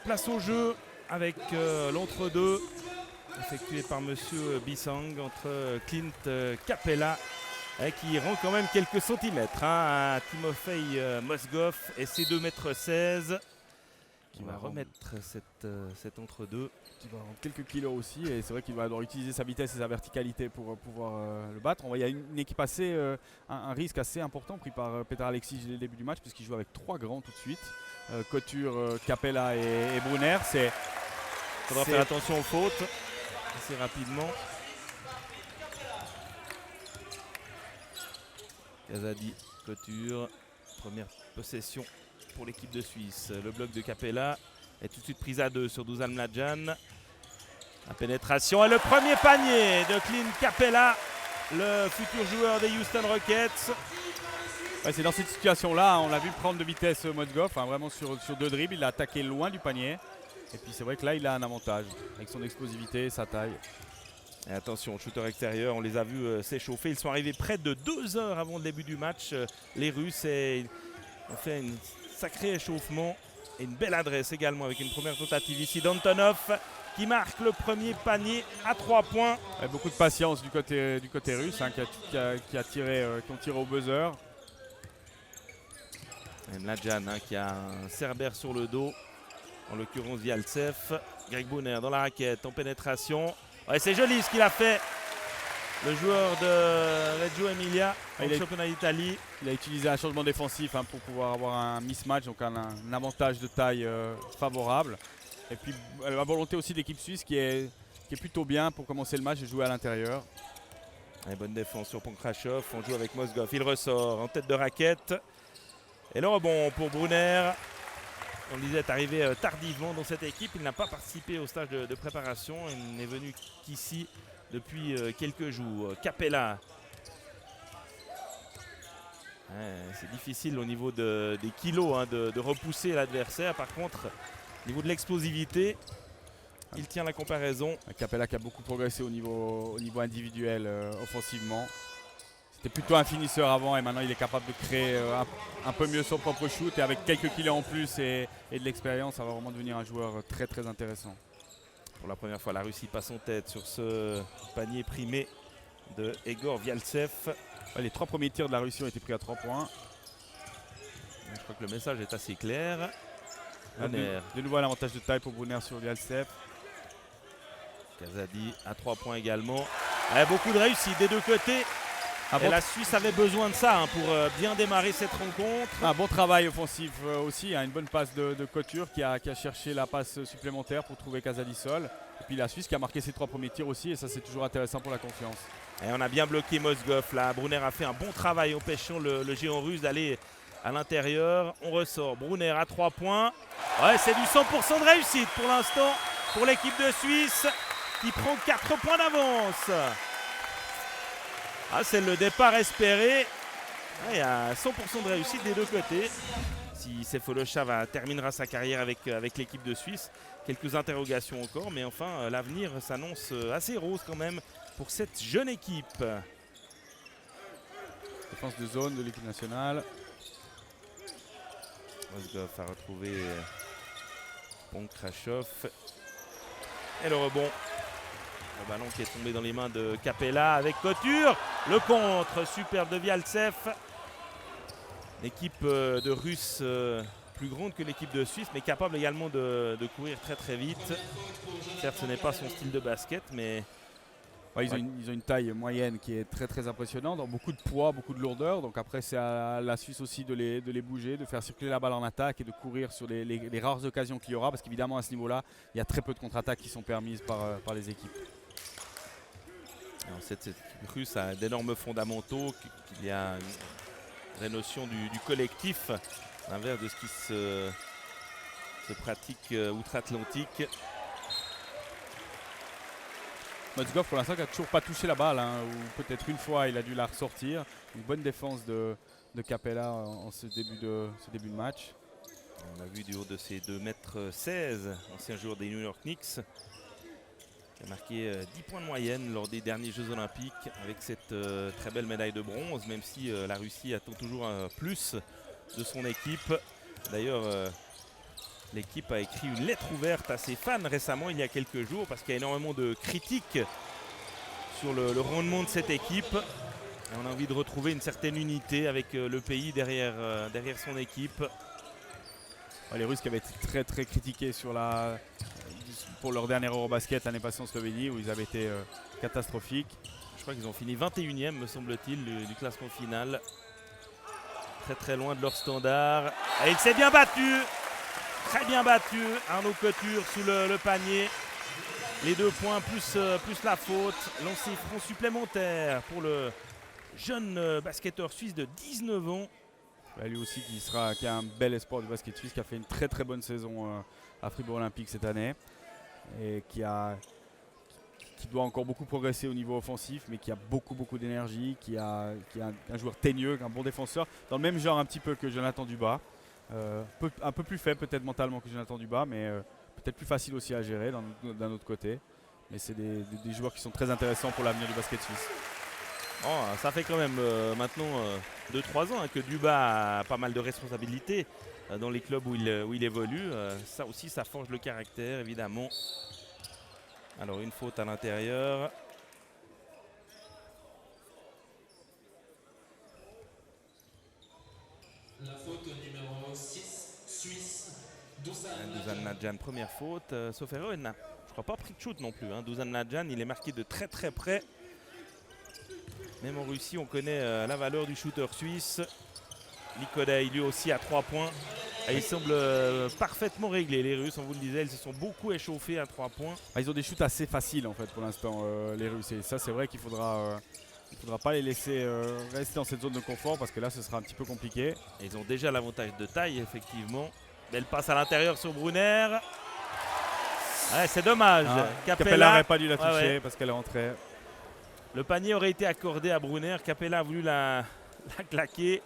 place au jeu avec l'entre-deux effectué par Monsieur Bissang entre Clint Capella qui rend quand même quelques centimètres à Timofey Mozgov et ses 2,16 m qui va remettre cet entre-deux. Qui va rendre quelques kilos aussi et c'est vrai qu'il va devoir utiliser sa vitesse et sa verticalité pour pouvoir le battre. Il y a une équipe assez, un risque assez important pris par Petar Alexis dès le début du match puisqu'il joue avec 3 grands tout de suite. Couture, Capella et Brunner. Il faudra faire attention aux fautes assez rapidement. Kazadi, Couture, première possession pour l'équipe de Suisse. Le bloc de Capella est tout de suite prise à 2 sur Dusan Mladjan. La pénétration et le premier panier de Clint Capella, le futur joueur des Houston Rockets. Ouais, c'est dans cette situation-là, on l'a vu prendre de vitesse Mozgov, vraiment sur 2 dribbles, il a attaqué loin du panier. Et puis c'est vrai que là, il a un avantage avec son explosivité, sa taille. Et attention, shooter extérieur, on les a vus s'échauffer. Ils sont arrivés près de 2 heures avant le début du match, les Russes, et ont fait un sacré échauffement. Et une belle adresse également avec une première tentative ici d'Antonov qui marque le premier panier à 3 points. Et beaucoup de patience du côté russe qui ont tiré au buzzer. Et Mladjan qui a un Cerbère sur le dos, en l'occurrence Vialtsev. Greg Brunner dans la raquette en pénétration. Ouais, c'est joli ce qu'il a fait, le joueur de Reggio Emilia, le championnat d'Italie. Il a utilisé un changement défensif pour pouvoir avoir un mismatch, donc un avantage de taille favorable. Et puis la volonté aussi de l'équipe suisse qui est plutôt bien pour commencer le match et jouer à l'intérieur. Bonne défense sur Ponkrachov, on joue avec Mozgov, il ressort en tête de raquette. Et le rebond pour Brunner. On le disait, est arrivé tardivement dans cette équipe. Il n'a pas participé au stage de préparation. Il n'est venu qu'ici depuis quelques jours. Capella. C'est difficile au niveau des kilos de repousser l'adversaire. Par contre, au niveau de l'explosivité, il tient la comparaison. Capella qui a beaucoup progressé au niveau individuel offensivement. C'était plutôt un finisseur avant et maintenant il est capable de créer un peu mieux son propre shoot et avec quelques kilos en plus et de l'expérience, ça va vraiment devenir un joueur très très intéressant. Pour la première fois, la Russie passe en tête sur ce panier primé de Egor Vialtsev. Les 3 premiers tirs de la Russie ont été pris à 3 points. Je crois que le message est assez clair. De nouveau un avantage de taille pour Brunner sur Vialtsev. Kazadi à 3 points également. Beaucoup de réussite des deux côtés. Et la Suisse avait besoin de ça pour bien démarrer cette rencontre. Un bon travail offensif aussi, une bonne passe de Couture qui a cherché la passe supplémentaire pour trouver Kazadi seul. Et puis la Suisse qui a marqué ses 3 premiers tirs aussi et ça c'est toujours intéressant pour la confiance. Et on a bien bloqué Mozgov là. Brunner a fait un bon travail empêchant le géant russe d'aller à l'intérieur. On ressort. Brunner à 3 points. Ouais, c'est du 100% de réussite pour l'instant pour l'équipe de Suisse qui prend 4 points d'avance. C'est le départ espéré. Il y a 100% de réussite des deux côtés. Si Sefolosha terminera sa carrière avec l'équipe de Suisse, quelques interrogations encore, mais enfin l'avenir s'annonce assez rose quand même pour cette jeune équipe. Défense de zone de l'équipe nationale. Mozgov a retrouvé Ponkrachov. Et le rebond. Le ballon qui est tombé dans les mains de Capella avec Couture. Le contre, superbe de Vialtsev. L'équipe de Russes plus grande que l'équipe de Suisse, mais capable également de courir très très vite. Certes, ce n'est pas son style de basket, mais... Ils ont une taille moyenne qui est très très impressionnante, donc beaucoup de poids, beaucoup de lourdeur. Donc après c'est à la Suisse aussi de les bouger, de faire circuler la balle en attaque et de courir sur les rares occasions qu'il y aura, parce qu'évidemment à ce niveau-là, il y a très peu de contre-attaques qui sont permises par les équipes. Alors, cette équipe russe a d'énormes fondamentaux, qu'il y a une vraie notion du collectif, à l'inverse de ce qui se pratique outre-Atlantique. Mozgov pour l'instant qui n'a toujours pas touché la balle, ou peut-être une fois il a dû la ressortir. Une bonne défense de Capella en ce début de match. On a vu du haut de ses 2,16 m, ancien joueur des New York Knicks, qui a marqué 10 points de moyenne lors des derniers Jeux Olympiques avec cette très belle médaille de bronze, même si la Russie attend toujours plus de son équipe. D'ailleurs, L'équipe a écrit une lettre ouverte à ses fans récemment, il y a quelques jours, parce qu'il y a énormément de critiques sur le rendement de cette équipe. Et on a envie de retrouver une certaine unité avec le pays derrière son équipe. Les Russes qui avaient été très très critiqués pour leur dernier Eurobasket l'année passée en Slovénie, où ils avaient été catastrophiques. Je crois qu'ils ont fini 21e, me semble-t-il, du classement final. Très très loin de leur standard. Et il s'est bien battu. Très bien battu. Arnaud Couture sous le panier. Les 2 points plus la faute. Lancé franc supplémentaire pour le jeune basketteur suisse de 19 ans. Lui aussi qui a un bel espoir du basket suisse, qui a fait une très très bonne saison à Fribourg Olympique cette année. Et qui doit encore beaucoup progresser au niveau offensif, mais qui a beaucoup d'énergie, qui est un joueur teigneux, un bon défenseur, dans le même genre un petit peu que Jonathan Dubas. Un peu plus faible peut-être mentalement que Jonathan Dubas, mais peut-être plus facile aussi à gérer d'un autre côté. Mais c'est des joueurs qui sont très intéressants pour l'avenir du basket suisse. Oh, ça fait quand même maintenant 2-3 ans que Dubas a pas mal de responsabilités dans les clubs où il évolue. Ça aussi, ça forge le caractère, évidemment. Alors, une faute à l'intérieur. La faute numéro 6, Suisse, Dusan Nadjan, première faute. Sauf erreur, il n'a, je crois, pas pris de shoot non plus. Dusan Nadjan, il est marqué de très très près. Même en Russie, on connaît la valeur du shooter suisse. Likodei, lui aussi, à 3 points. Et il semble parfaitement réglé, les Russes. On vous le disait, ils se sont beaucoup échauffés à 3 points. Ils ont des shoots assez faciles en fait pour l'instant, les Russes. Et ça, c'est vrai qu'il faudra pas les laisser rester dans cette zone de confort, parce que là, ce sera un petit peu compliqué. Et ils ont déjà l'avantage de taille, effectivement. Belle passe à l'intérieur sur Brunner. Ouais, c'est dommage. Capella n'aurait pas dû la toucher parce qu'elle est rentrée. Le panier aurait été accordé à Brunner. Capella a voulu la claquer.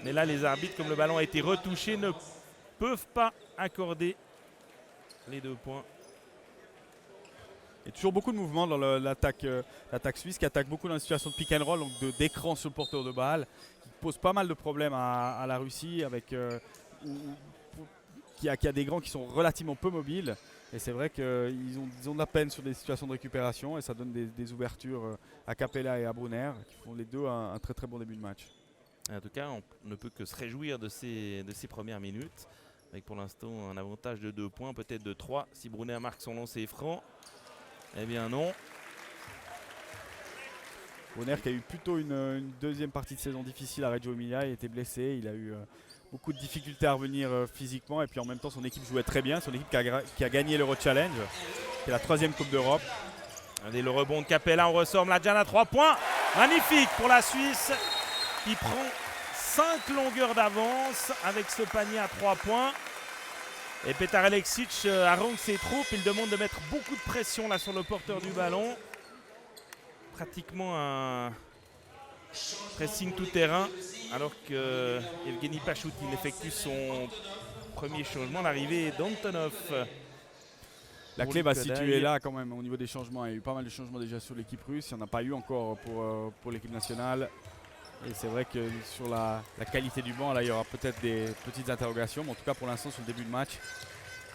Mais là, les arbitres, comme le ballon a été retouché, ne peuvent pas accorder les 2 points. Il y a toujours beaucoup de mouvements dans l'attaque suisse, qui attaque beaucoup dans la situation de pick and roll, donc d'écran sur le porteur de balle, qui pose pas mal de problèmes à la Russie, qui a des grands qui sont relativement peu mobiles. Et c'est vrai qu'ils ont de la peine sur des situations de récupération, et ça donne des ouvertures à Capella et à Brunner, qui font les deux un très très bon début de match. En tout cas, on ne peut que se réjouir de ces premières minutes, avec pour l'instant un avantage de 2 points, peut-être de 3 si Brunner marque son lancer franc. Eh bien non. Brunner qui a eu plutôt une deuxième partie de saison difficile à Reggio Emilia, il était blessé, il a eu beaucoup de difficultés à revenir physiquement, et puis en même temps son équipe jouait très bien, son équipe qui a gagné l'Euro Challenge, qui est la 3e Coupe d'Europe. Allez, le rebond de Capella, on ressort Mladjan à 3 points. Magnifique pour la Suisse, qui prend 5 longueurs d'avance avec ce panier à 3 points. Et Petar Aleksic harangue ses troupes, il demande de mettre beaucoup de pression là sur le porteur du ballon. Pratiquement un pressing tout terrain, alors que Evgeny Pachutin effectue son premier changement, l'arrivée d'Antonov. La clé va se situer là quand même au niveau des changements. Il y a eu pas mal de changements déjà sur l'équipe russe, il n'y en a pas eu encore pour l'équipe nationale. Et c'est vrai que sur la qualité du banc, là, il y aura peut-être des petites interrogations. Mais en tout cas, pour l'instant, sur le début de match,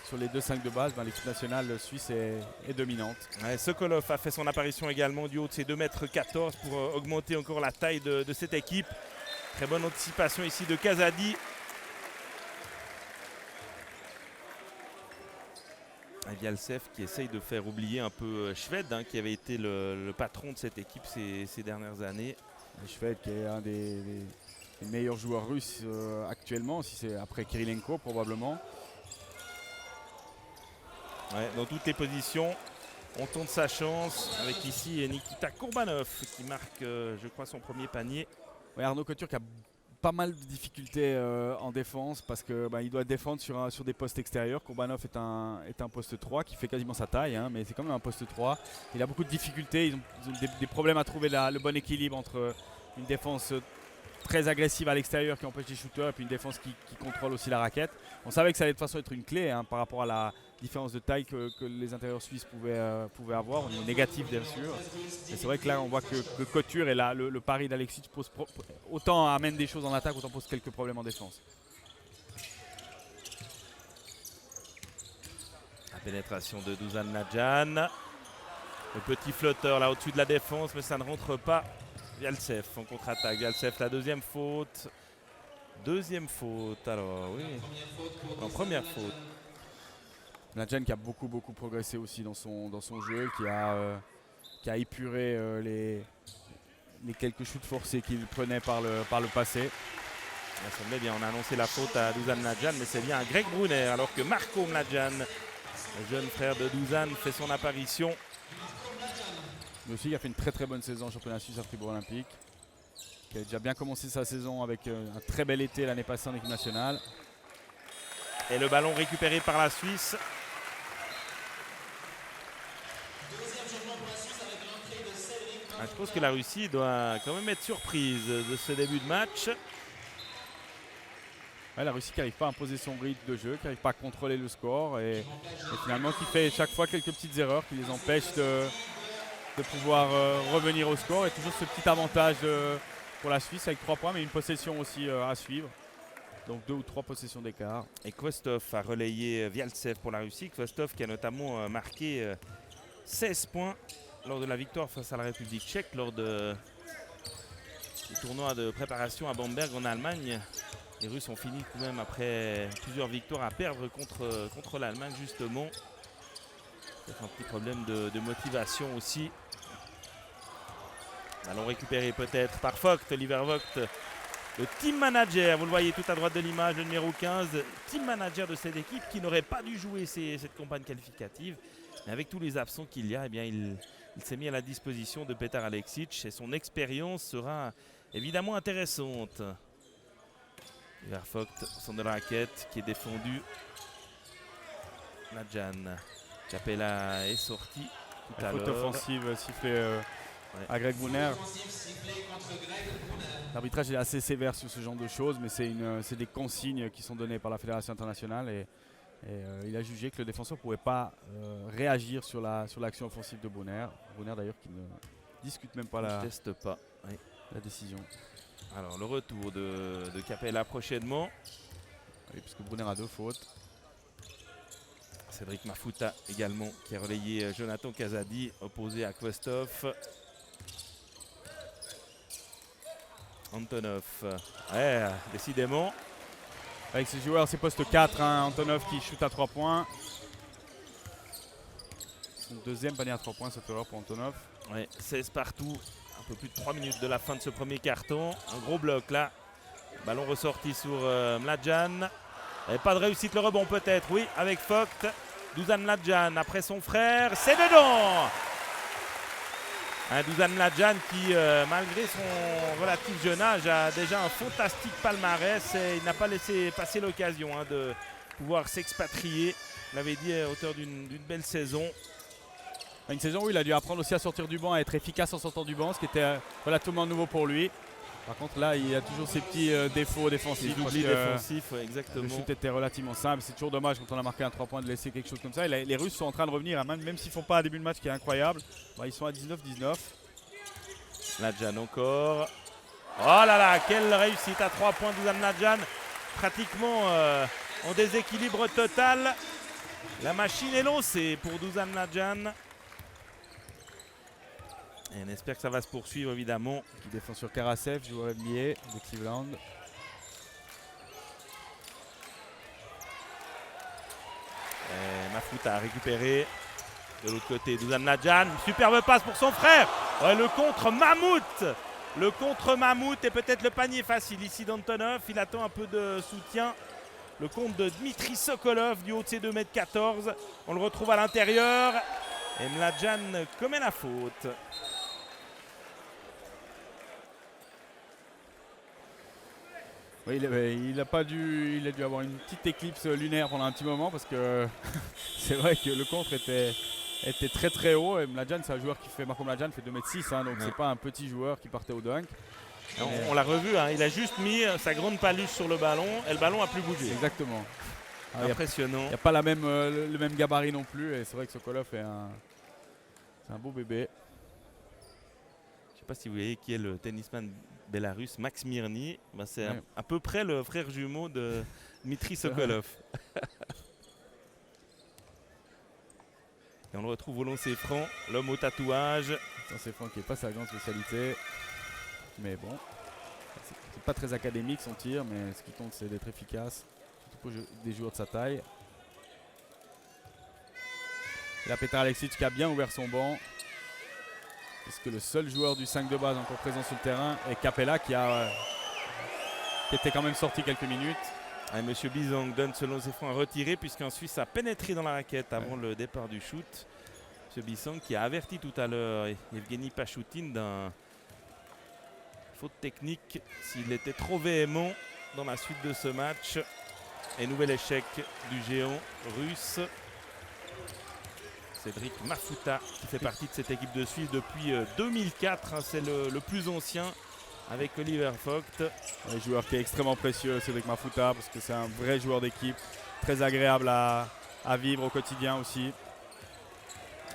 sur les 2-5 de base, l'équipe nationale suisse est dominante. Ouais, Sokolov a fait son apparition également du haut de ses 2,14 m pour augmenter encore la taille de cette équipe. Très bonne anticipation ici de Kazadi. Vialsev qui essaye de faire oublier un peu Shved, qui avait été le patron de cette équipe ces dernières années. Shved qui est un des meilleurs joueurs russes actuellement, si c'est après Kirilenko probablement. Ouais, dans toutes les positions, on tente sa chance avec ici Nikita Kourbanov qui marque, je crois, son premier panier. Ouais, Arnaud Couture qui a pas mal de difficultés en défense, parce qu'il doit défendre sur des postes extérieurs. Kourbanov est un poste 3 qui fait quasiment sa taille, mais c'est quand même un poste 3. Il a beaucoup de difficultés, ils ont des problèmes à trouver le bon équilibre entre une défense très agressive à l'extérieur qui empêche les shooters, et puis une défense qui contrôle aussi la raquette. On savait que ça allait de toute façon être une clé par rapport à la différence de taille que les intérieurs suisses pouvaient avoir, au niveau négatif bien sûr. Et c'est vrai que là on voit que Couture et le pari d'Aleksic autant amène des choses en attaque, autant pose quelques problèmes en défense. La pénétration de Dusan Mladjan. Le petit flotteur là au-dessus de la défense, mais ça ne rentre pas. Vialtsev en contre-attaque. Vialtsev, la deuxième faute. Deuxième faute, alors oui. En première faute. Mladjan qui a beaucoup progressé aussi dans son jeu, qui a épuré les quelques shoots forcés qu'il prenait par le passé. Ça semblait bien, on a annoncé la faute à Dusan Mladjan, mais c'est bien Greg Brunner, alors que Marko Mladjan, le jeune frère de Dusan, fait son apparition. Mais aussi, il a fait une très bonne saison en championnat suisse à Fribourg Olympique. Qui a déjà bien commencé sa saison avec un très bel été l'année passée en équipe nationale. Et le ballon récupéré par la Suisse. Je pense que la Russie doit quand même être surprise de ce début de match. Ouais, la Russie qui n'arrive pas à imposer son rythme de jeu, qui n'arrive pas à contrôler le score et finalement qui fait chaque fois quelques petites erreurs qui les empêchent de pouvoir revenir au score. Et toujours ce petit avantage pour la Suisse avec 3 points, mais une possession aussi à suivre. Donc 2 ou 3 possessions d'écart. Et Kvostov a relayé Vialtsev pour la Russie. Kvostov qui a notamment marqué 16 points lors de la victoire face à la République tchèque lors du tournoi de préparation à Bamberg en Allemagne. Les Russes ont fini quand même après plusieurs victoires à perdre contre l'Allemagne justement. C'est un petit problème de motivation aussi. Ballon récupéré peut-être par Vogt, Oliver Vogt, le team manager, vous le voyez tout à droite de l'image, le numéro 15, team manager de cette équipe qui n'aurait pas dû jouer cette campagne qualificative. Mais avec tous les absents qu'il y a, eh bien, il s'est mis à la disposition de Petar Aleksic et son expérience sera évidemment intéressante. Oliver Vogt, son de la raquette qui est défendu. Mladjan, Capella est sorti tout à l'heure. Faute offensive sifflée à Greg Brunner. L'arbitrage est assez sévère sur ce genre de choses, mais c'est des consignes qui sont données par la Fédération internationale et il a jugé que le défenseur ne pouvait pas réagir sur l'action offensive de Brunner. Brunner d'ailleurs qui ne discute même pas la décision. Alors le retour de Capella prochainement. Oui, puisque Brunner a 2 fautes. Cédric Mafuta également qui a relayé Jonathan Kazadi opposé à Kvostov. Antonov, ouais, décidément. Avec ses joueurs, c'est poste 4, hein, Antonov qui shoot à 3 points. Son deuxième panier à 3 points, cette erreur pour Antonov. Ouais, 16 partout, un peu plus de 3 minutes de la fin de ce premier carton. Un gros bloc là. Ballon ressorti sur Mladjan. Et pas de réussite, le rebond peut-être, oui, avec Vogt. Dusan Mladjan après son frère, c'est dedans. Dusan Mladjan qui, malgré son relatif jeune âge, a déjà un fantastique palmarès et il n'a pas laissé passer l'occasion de pouvoir s'expatrier. On l'avait dit à hauteur d'une belle saison. Une saison où il a dû apprendre aussi à sortir du banc, à être efficace en sortant du banc, ce qui était relativement nouveau pour lui. Par contre là, il a toujours ses petits défauts défensifs. Les oublis défensifs, ouais, exactement. Le shoot était relativement simple. C'est toujours dommage quand on a marqué un 3 points de laisser quelque chose comme ça. Et les Russes sont en train de revenir, hein, même s'ils ne font pas un début de match qui est incroyable. Bah, ils sont à 19-19. Mladjan encore. Oh là là, quelle réussite à 3 points Dusan Mladjan. Pratiquement en déséquilibre total. La machine est lancée pour Dusan Mladjan. Et on espère que ça va se poursuivre évidemment. Qui défend sur Karasev, joueur NBA de Cleveland. Et Mafuta a récupéré. De l'autre côté, Dusan Mladjan. Superbe passe pour son frère. Ouais, le contre Mammouth. Le contre Mammouth et peut-être le panier facile ici d'Antonov. Il attend un peu de soutien. Le contre de Dmitri Sokolov du haut de ses 2,14 m. On le retrouve à l'intérieur. Et Mladjan commet la faute. Oui, il a dû avoir une petite éclipse lunaire pendant un petit moment parce que c'est vrai que le contre était très haut et Mladjan, c'est un joueur qui fait, Marko Mladjan fait 2,6 m, hein, donc c'est pas un petit joueur qui partait au dunk. On l'a revu, hein, il a juste mis sa grande paluche sur le ballon et le ballon a plus bougé. Exactement. Impressionnant. Il n'y a pas le même gabarit non plus et c'est vrai que Sokolov c'est un beau bébé. Je ne sais pas si vous voyez qui est le tennisman bélarusse, Max Mirny. Ben, c'est à peu près le frère jumeau de Dmitri Sokolov. Et on le retrouve au lancer franc, l'homme au tatouage. C'est Franck qui n'est pas sa grande spécialité. Mais bon, c'est pas très académique son tir, mais ce qui compte c'est d'être efficace, surtout pour des joueurs de sa taille. Et là, Petar Aleksic qui a bien ouvert son banc. Parce que le seul joueur du 5 de base encore présent sur le terrain est Capella qui était quand même sorti quelques minutes. Et Monsieur Bisang donne ce lancer franc à retirer puisqu'un Suisse a pénétré dans la raquette avant le départ du shoot. Monsieur Bisang qui a averti tout à l'heure Evgeny Pachoutine d'un faute technique s'il était trop véhément dans la suite de ce match. Et nouvel échec du géant russe. Cédric Mafuta qui fait partie de cette équipe de Suisse depuis 2004. Hein, c'est le plus ancien avec Oliver Vogt. Un joueur qui est extrêmement précieux, Cédric Mafuta, parce que c'est un vrai joueur d'équipe, très agréable à vivre au quotidien aussi.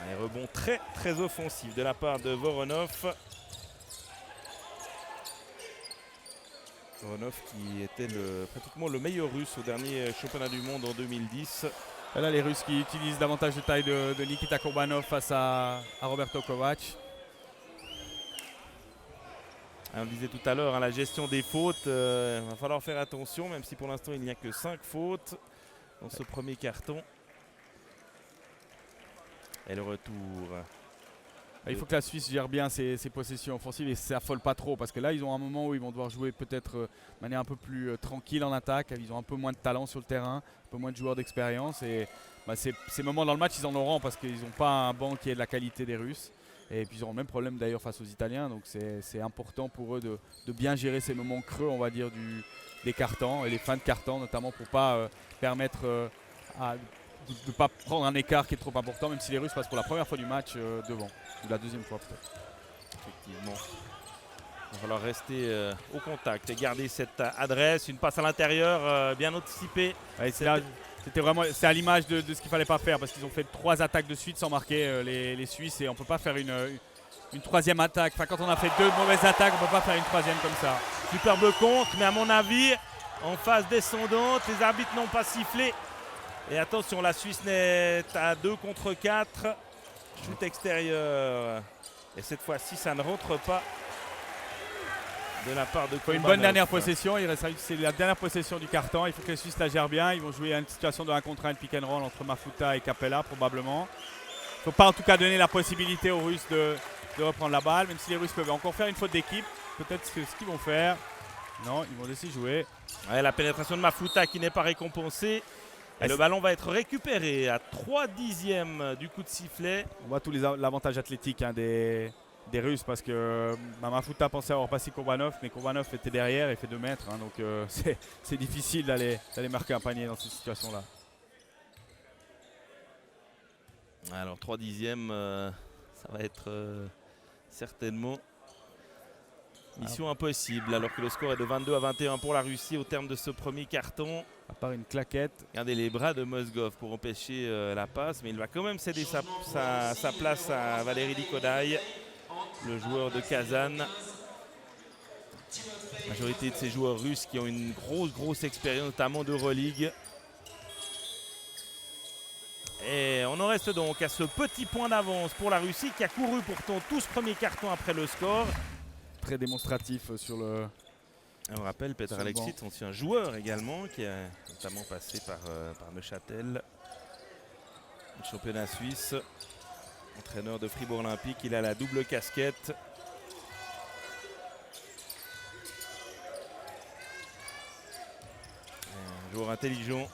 Un rebond très très offensif de la part de Voronov. Voronov qui était pratiquement le meilleur russe au dernier championnat du monde en 2010. Et là, les Russes qui utilisent davantage de taille de Nikita Kurbanov face à Roberto Kovac. On le disait tout à l'heure, hein, la gestion des fautes, il va falloir faire attention, même si pour l'instant il n'y a que 5 fautes dans ce premier carton. Et le retour. Il faut que la Suisse gère bien ses possessions offensives et s'affole pas trop, parce que là ils ont un moment où ils vont devoir jouer peut-être de manière un peu plus tranquille en attaque. Ils ont un peu moins de talent sur le terrain, un peu moins de joueurs d'expérience, et ces moments dans le match ils en auront parce qu'ils n'ont pas un banc qui est de la qualité des Russes. Et puis ils auront le même problème d'ailleurs face aux Italiens, donc c'est important pour eux de bien gérer ces moments creux, on va dire, des cartons et les fins de carton, notamment pour ne pas permettre de ne pas prendre un écart qui est trop important, même si les Russes passent pour la première fois du match devant, ou la deuxième fois peut-être. Effectivement. Il va falloir rester au contact et garder cette adresse. Une passe à l'intérieur, bien anticipée. Ouais, c'est à l'image de ce qu'il ne fallait pas faire, parce qu'ils ont fait 3 attaques de suite sans marquer les Suisses, et on ne peut pas faire une troisième attaque. Enfin, quand on a fait 2 mauvaises attaques, on ne peut pas faire une troisième comme ça. Superbe contre, mais à mon avis, en phase descendante, les arbitres n'ont pas sifflé. Et attention, la Suisse n'est à 2 contre 4. Shoot extérieur. Et cette fois-ci, ça ne rentre pas de la part de Kurbanov. Une bonne dernière possession. C'est la dernière possession du carton. Il faut que les Suisses la gèrent bien. Ils vont jouer à une situation de 1 contre 1 pick and roll entre Mafuta et Capella probablement. Il ne faut pas en tout cas donner la possibilité aux Russes de reprendre la balle, même si les Russes peuvent encore faire une faute d'équipe. Peut-être ce qu'ils vont faire. Non, ils vont laisser jouer. Ouais, la pénétration de Mafuta qui n'est pas récompensée. Et le ballon va être récupéré à 3/10 du coup de sifflet. On voit tout l'avantage athlétique des Russes, parce que Mafuta pensait avoir passé Kurbanov, mais Kurbanov était derrière et fait 2 mètres. Hein, donc c'est difficile d'aller marquer un panier dans cette situation-là. Alors 3/10, ça va être certainement mission impossible, alors que le score est de 22-21 pour la Russie au terme de ce premier carton. À part une claquette. Regardez les bras de Mozgov pour empêcher la passe, mais il va quand même céder sa place à Valérie Likodai, le joueur de Kazan. La majorité de ces joueurs russes qui ont une grosse expérience, notamment d'Euroleague. Et on en reste donc à ce petit point d'avance pour la Russie, qui a couru pourtant tout ce premier carton après le score. Très démonstratif sur le... On rappelle Petar Aleksic, ancien joueur également, qui a notamment passé par Neuchâtel, le championnat suisse, entraîneur de Fribourg Olympique. Il a la double casquette. Un joueur intelligent,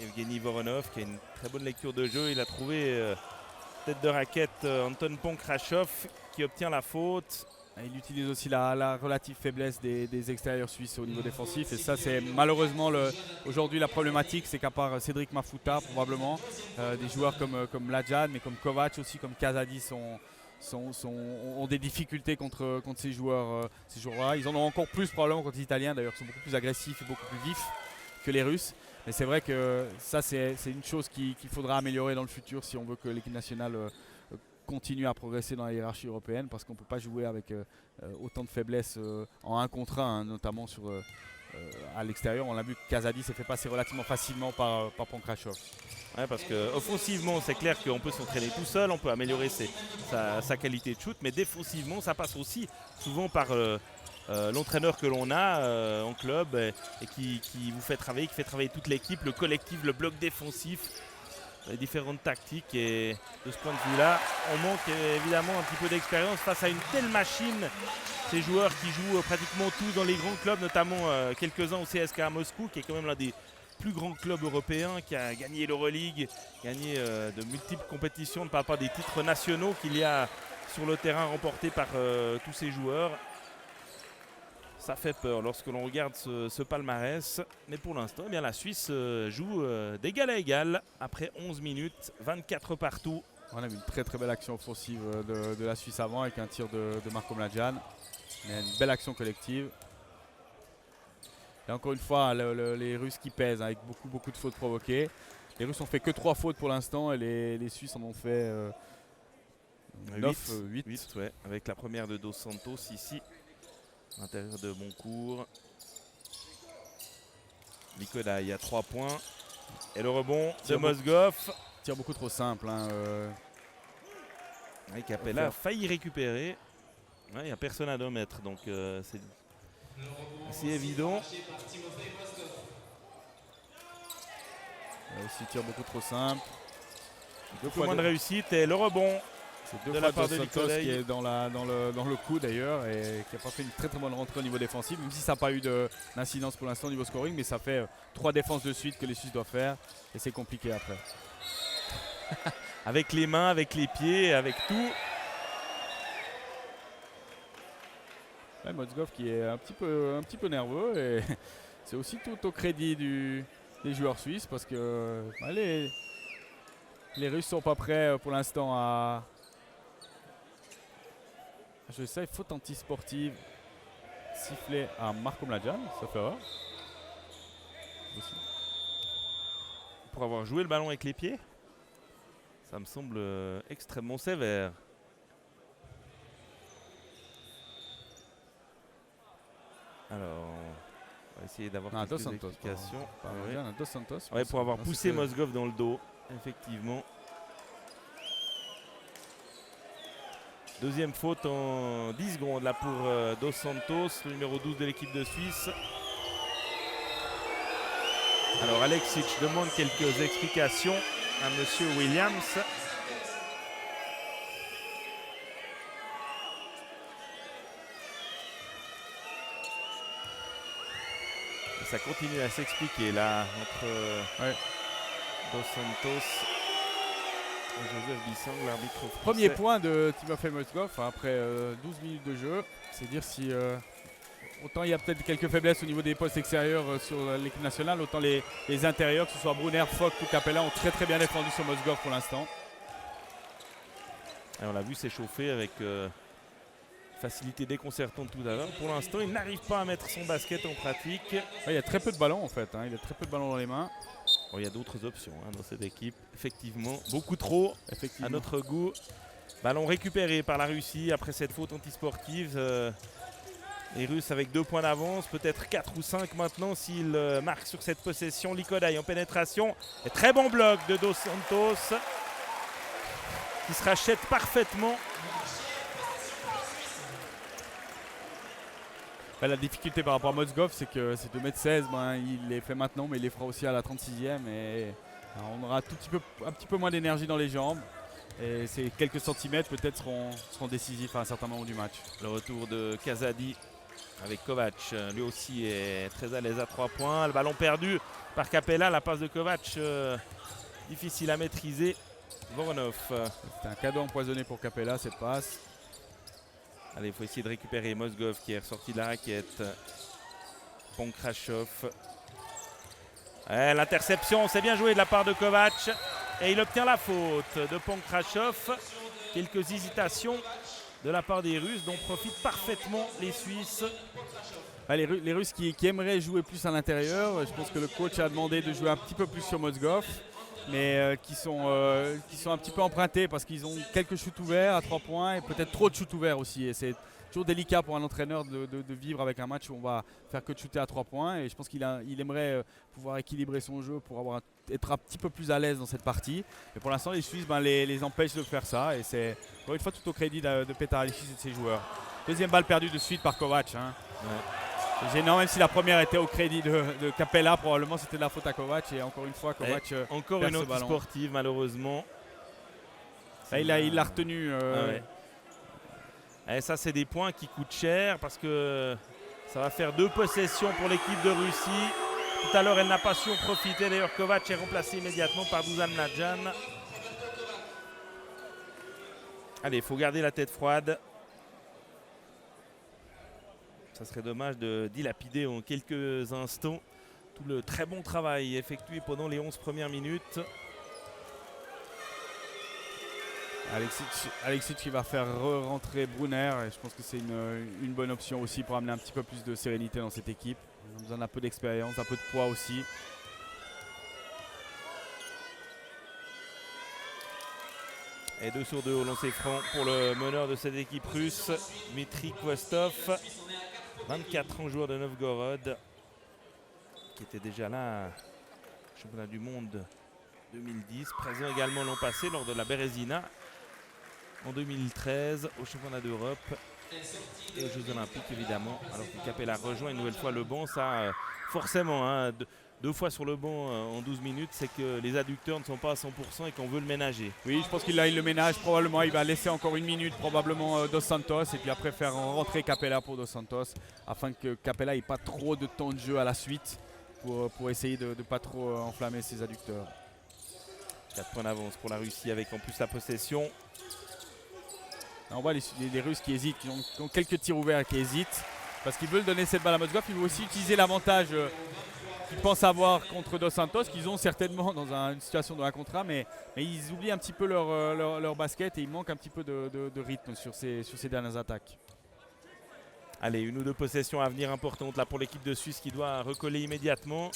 Evgeny Voronov, qui a une très bonne lecture de jeu. Il a trouvé tête de raquette Anton Ponkrachov, qui obtient la faute. Il utilise aussi la relative faiblesse des extérieurs suisses au niveau défensif, et ça c'est malheureusement aujourd'hui la problématique. C'est qu'à part Cédric Mafuta probablement, des joueurs comme Ladjan, mais comme Kovac aussi, comme Kazadis ont des difficultés contre ces joueurs-là. Ils en ont encore plus probablement contre les Italiens d'ailleurs, qui sont beaucoup plus agressifs et beaucoup plus vifs que les Russes. Mais c'est vrai que ça c'est une chose qu'il faudra améliorer dans le futur si on veut que l'équipe nationale continuer à progresser dans la hiérarchie européenne parce qu'on ne peut pas jouer avec autant de faiblesses en 1 contre 1, hein, notamment à l'extérieur. On l'a vu que Kazadi s'est fait passer relativement facilement par Pankrashov. Ouais, parce qu'offensivement, c'est clair qu'on peut s'entraîner tout seul, on peut améliorer sa qualité de shoot, mais défensivement, ça passe aussi souvent par l'entraîneur que l'on a en club et qui vous fait travailler, qui fait travailler toute l'équipe, le collectif, le bloc défensif, les différentes tactiques. Et de ce point de vue-là, on manque évidemment un petit peu d'expérience face à une telle machine. Ces joueurs qui jouent pratiquement tous dans les grands clubs, notamment quelques-uns au CSKA Moscou, qui est quand même l'un des plus grands clubs européens, qui a gagné l'Euroleague, gagné de multiples compétitions, ne parle pas des titres nationaux qu'il y a sur le terrain remportés par tous ces joueurs. Ça fait peur lorsque l'on regarde ce palmarès. Mais pour l'instant, eh bien, la Suisse joue d'égal à égal après 11 minutes, 24 partout. On a vu une très très belle action offensive de la Suisse avant avec un tir de Marko Mladjan. Mais une belle action collective. Et encore une fois, les Russes qui pèsent avec beaucoup de fautes provoquées. Les Russes ont fait que 3 fautes pour l'instant et les Suisses en ont fait 8. Ouais, avec la première de Dos Santos ici, à l'intérieur de Boncourt. Nikolai à 3 points. Et le rebond de Mozgov. Tire beaucoup trop simple. Hein, et Capella a failli récupérer. Il n'y a personne à 2 mètres, donc c'est évident. Aussi tire beaucoup trop simple. Deux fois moins de réussite et le rebond. C'est 2 fois de Santos qui est dans le coup d'ailleurs et qui n'a pas fait une très bonne rentrée au niveau défensif, même si ça n'a pas eu d'incidence pour l'instant au niveau scoring, mais ça fait 3 défenses de suite que les Suisses doivent faire et c'est compliqué après. Avec les mains, avec les pieds, avec tout. Ouais, Mozgov qui est un petit peu nerveux et c'est aussi tout au crédit des joueurs suisses parce que les Russes sont pas prêts pour l'instant à jouer ça. Faute anti-sportive sifflée à Marko Mladjan, ça fait erreur. Pour avoir joué le ballon avec les pieds, ça me semble extrêmement sévère. Alors, on va essayer d'avoir quelques explications. Dos Santos, ouais, pour avoir poussé Mozgov dans le dos, effectivement. Deuxième faute en 10 secondes là pour Dos Santos, le numéro 12 de l'équipe de Suisse. Alors Aleksic demande quelques explications à Monsieur Williams. Ça continue à s'expliquer là entre Dos Santos et Joseph Bissang, l'arbitre français. Premier point de Timofey Mozgov après 12 minutes de jeu. C'est dire si autant il y a peut-être quelques faiblesses au niveau des postes extérieurs sur l'équipe nationale, autant les intérieurs, que ce soit Brunner, Fock ou Capella, ont très bien défendu sur Mozgov pour l'instant. On l'a vu s'échauffer avec facilité déconcertante tout à l'heure. Pour l'instant, il n'arrive pas à mettre son basket en pratique. Il y a très peu de ballons en fait, hein. Il a très peu de ballons dans les mains. Bon, il y a d'autres options dans cette équipe, effectivement. Beaucoup trop, à notre goût. Ballon récupéré par la Russie après cette faute antisportive. Les Russes avec 2 points d'avance, peut-être 4 ou 5 maintenant s'ils marquent sur cette possession. Likodai en pénétration. Et très bon bloc de Dos Santos qui se rachète parfaitement. La difficulté par rapport à Mozgov, c'est que ces 2m16, il les fait maintenant, mais il les fera aussi à la 36e. Et on aura un petit peu moins d'énergie dans les jambes. Et ces quelques centimètres peut-être seront décisifs à un certain moment du match. Le retour de Kazadi avec Kovac, lui aussi est très à l'aise à 3 points. Le ballon perdu par Capella, la passe de Kovac difficile à maîtriser. Voronov. C'est un cadeau empoisonné pour Capella cette passe. Allez, il faut essayer de récupérer Mozgov qui est ressorti de la raquette. Pankrashov. L'interception, c'est bien joué de la part de Kovac. Et il obtient la faute de Pankrashov. Quelques hésitations de la part des Russes dont profitent parfaitement les Suisses. Les Russes qui aimeraient jouer plus à l'intérieur. Je pense que le coach a demandé de jouer un petit peu plus sur Mozgov. mais qui sont un petit peu empruntés parce qu'ils ont quelques shoots ouverts à 3 points et peut-être trop de shoots ouverts aussi. Et c'est toujours délicat pour un entraîneur de vivre avec un match où on va faire que de shooter à 3 points. Et je pense qu'il aimerait pouvoir équilibrer son jeu pour être un petit peu plus à l'aise dans cette partie. Mais pour l'instant, les Suisses les empêchent de faire ça. Et c'est encore une fois tout au crédit de Petar Aleksic et de ses joueurs. Deuxième balle perdue de suite par Kovac. Hein. Ouais. C'est gênant, même si la première était au crédit de Capella, probablement c'était de la faute à Kovac. Et encore une fois, Kovac encore perd une ce ballon. anti-sportive malheureusement. Là, il l'a retenu. Et ça, c'est des points qui coûtent cher parce que ça va faire 2 possessions pour l'équipe de Russie. Tout à l'heure, elle n'a pas su en profiter. D'ailleurs, Kovac est remplacé immédiatement par Dusan Mladjan. Allez, il faut garder la tête froide. Ça serait dommage de dilapider en quelques instants tout le très bon travail effectué pendant les 11 premières minutes. Aleksic qui va faire rentrer Brunner et je pense que c'est une bonne option aussi pour amener un petit peu plus de sérénité dans cette équipe. On a besoin d'un peu d'expérience, un peu de poids aussi. Et 2 sur 2 au lancer franc pour le meneur de cette équipe russe, Dmitry Kvostov, 24 ans, joueur de Novgorod, qui était déjà là au championnat du monde 2010, présent également l'an passé lors de la Bérésina, en 2013 au championnat d'Europe et aux Jeux Olympiques évidemment. Alors que Capella rejoint une nouvelle fois le banc, ça forcément, hein, 2 fois sur le banc en 12 minutes, c'est que les adducteurs ne sont pas à 100% et qu'on veut le ménager. Oui, je pense qu'il le ménage probablement, il va laisser encore une minute probablement Dos Santos et puis après faire rentrer Capella pour Dos Santos afin que Capella n'ait pas trop de temps de jeu à la suite pour essayer de ne pas trop enflammer ses adducteurs. 4 points d'avance pour la Russie avec en plus la possession. On voit les Russes qui hésitent, qui ont quelques tirs ouverts qui hésitent parce qu'ils veulent donner cette balle à Mozgov. Ils veulent aussi utiliser l'avantage qu'ils pensent avoir contre Dos Santos, qu'ils ont certainement dans une situation de 1 contre 1, mais ils oublient un petit peu leur basket et il manque un petit peu de rythme sur ces dernières attaques. Allez, 1 ou 2 possessions à venir importantes là pour l'équipe de Suisse qui doit recoller immédiatement.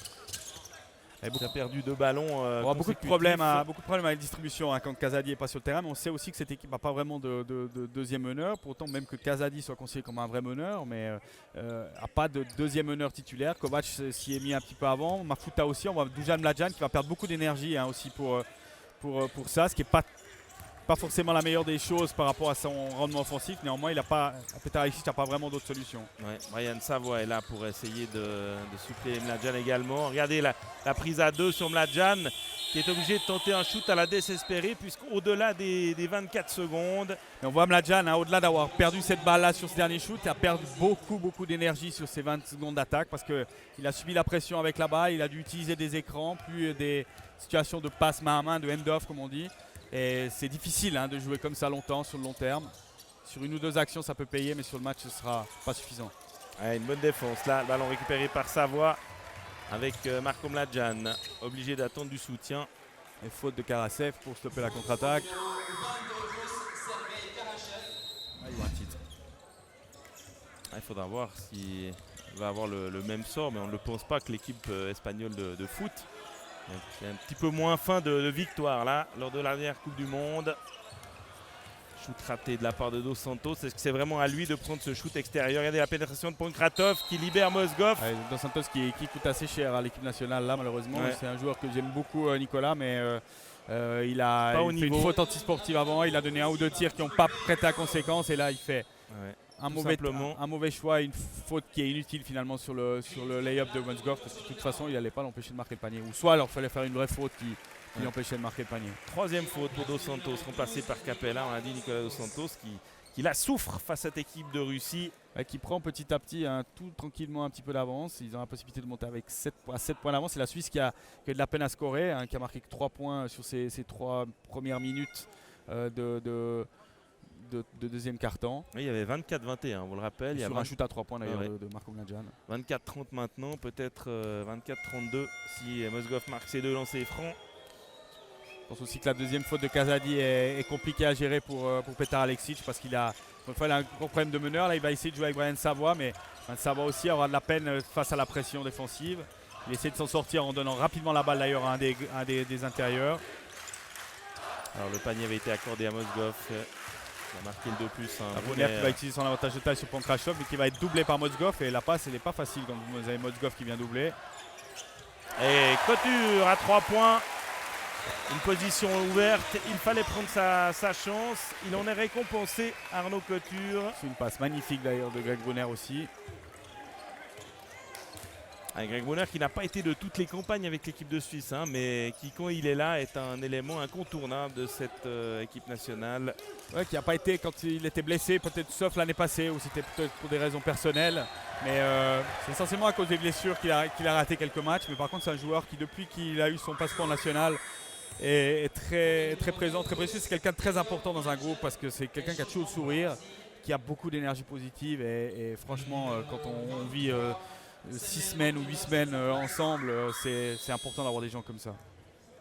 Elle a perdu 2 ballons. On aura beaucoup de problèmes à la distribution quand Kazadi n'est pas sur le terrain, mais on sait aussi que cette équipe n'a pas vraiment de deuxième meneur. Pourtant, même que Kazadi soit considéré comme un vrai meneur, mais n'a pas de deuxième meneur titulaire. Kovac s'y est mis un petit peu avant. Mafuta aussi, on voit Dusan Mladjan qui va perdre beaucoup d'énergie aussi pour ça, ce qui n'est pas forcément la meilleure des choses par rapport à son rendement offensif. Néanmoins, Petar Aleksic n'a pas vraiment d'autres solutions. Ouais, Brian Savoie est là pour essayer de suppléer Mladjan également. Regardez la prise à 2 sur Mladjan qui est obligé de tenter un shoot à la désespérée puisqu'au-delà des 24 secondes. Et on voit Mladjan, au-delà d'avoir perdu cette balle-là sur ce dernier shoot, il a perdu beaucoup d'énergie sur ces 20 secondes d'attaque parce qu'il a subi la pression avec la balle, il a dû utiliser des écrans, puis des situations de passe main à main, de hand-off comme on dit. Et c'est difficile de jouer comme ça longtemps, sur le long terme. Sur 1 ou 2 actions, ça peut payer, mais sur le match, ce ne sera pas suffisant. Ouais, une bonne défense là, le ballon récupéré par Savoie avec Marko Mladjan, obligé d'attendre du soutien. Et faute de Karasev pour stopper la contre-attaque. Il y a un titre. Il faudra voir s'il va avoir le même sort, mais on ne pense pas que l'équipe espagnole de foot. C'est un petit peu moins fin de victoire là lors de la dernière Coupe du Monde. Shoot raté de la part de Dos Santos. Est-ce que c'est vraiment à lui de prendre ce shoot extérieur? Regardez la pénétration de Pankratov qui libère Mozgov. Ouais, Dos Santos qui coûte assez cher à l'équipe nationale là malheureusement. Ouais. C'est un joueur que j'aime beaucoup Nicolas, mais il a fait une faute antisportive avant. Il a donné 1 ou 2 tirs qui n'ont pas prêté à conséquence et là il fait un mauvais choix, une faute qui est inutile finalement sur le lay-up de Mozgov parce que de toute façon il n'allait pas l'empêcher de marquer le panier. Ou soit alors il fallait faire une vraie faute qui l'empêchait de marquer le panier. 3e faute pour Dos Santos, remplacé par Capella. On a dit Nicolas Dos Santos qui la souffre face à cette équipe de Russie. Qui prend petit à petit tout tranquillement un petit peu d'avance. Ils ont la possibilité de monter avec 7 points d'avance. C'est la Suisse qui a de la peine à scorer, qui a marqué que 3 points sur ces 3 premières minutes de deuxième quart-temps. Oui, il y avait 24-21, on vous le rappelle. Il y a un shoot à 3 points d'ailleurs de Marko Mladjan. 24-30 maintenant, peut-être 24-32 si Mozgov marque ses 2 lancers francs. Je pense aussi que la deuxième faute de Kazadi est compliquée à gérer pour Petar Aleksic parce qu'il a un gros problème de meneur. Là, il va essayer de jouer avec Brian Savoie, mais Brian Savoie aussi aura de la peine face à la pression défensive. Il essaie de s'en sortir en donnant rapidement la balle d'ailleurs à un des intérieurs. Alors le panier avait été accordé à Mozgov. Il a marqué le 2+1. Brunner qui va utiliser son avantage de taille sur Pankrashov, mais qui va être doublé par Mozgov. Et la passe, elle n'est pas facile quand vous avez Mozgov qui vient doubler. Et Couture à 3 points. Une position ouverte. Il fallait prendre sa chance. Il en est récompensé, Arnaud Couture. C'est une passe magnifique d'ailleurs de Greg Brunner aussi. Greg Brunner qui n'a pas été de toutes les campagnes avec l'équipe de Suisse, hein, mais qui, quand il est là, est un élément incontournable de cette équipe nationale. Ouais, qui n'a pas été quand il était blessé, peut-être sauf l'année passée, où c'était peut-être pour des raisons personnelles. Mais c'est essentiellement à cause des blessures qu'il a raté quelques matchs. Mais par contre, c'est un joueur qui, depuis qu'il a eu son passeport national, est très, très présent, très précieux. C'est quelqu'un de très important dans un groupe parce que c'est quelqu'un qui a toujours le sourire, qui a beaucoup d'énergie positive. Et franchement, quand on vit 6 semaines ou 8 semaines ensemble, c'est important d'avoir des gens comme ça.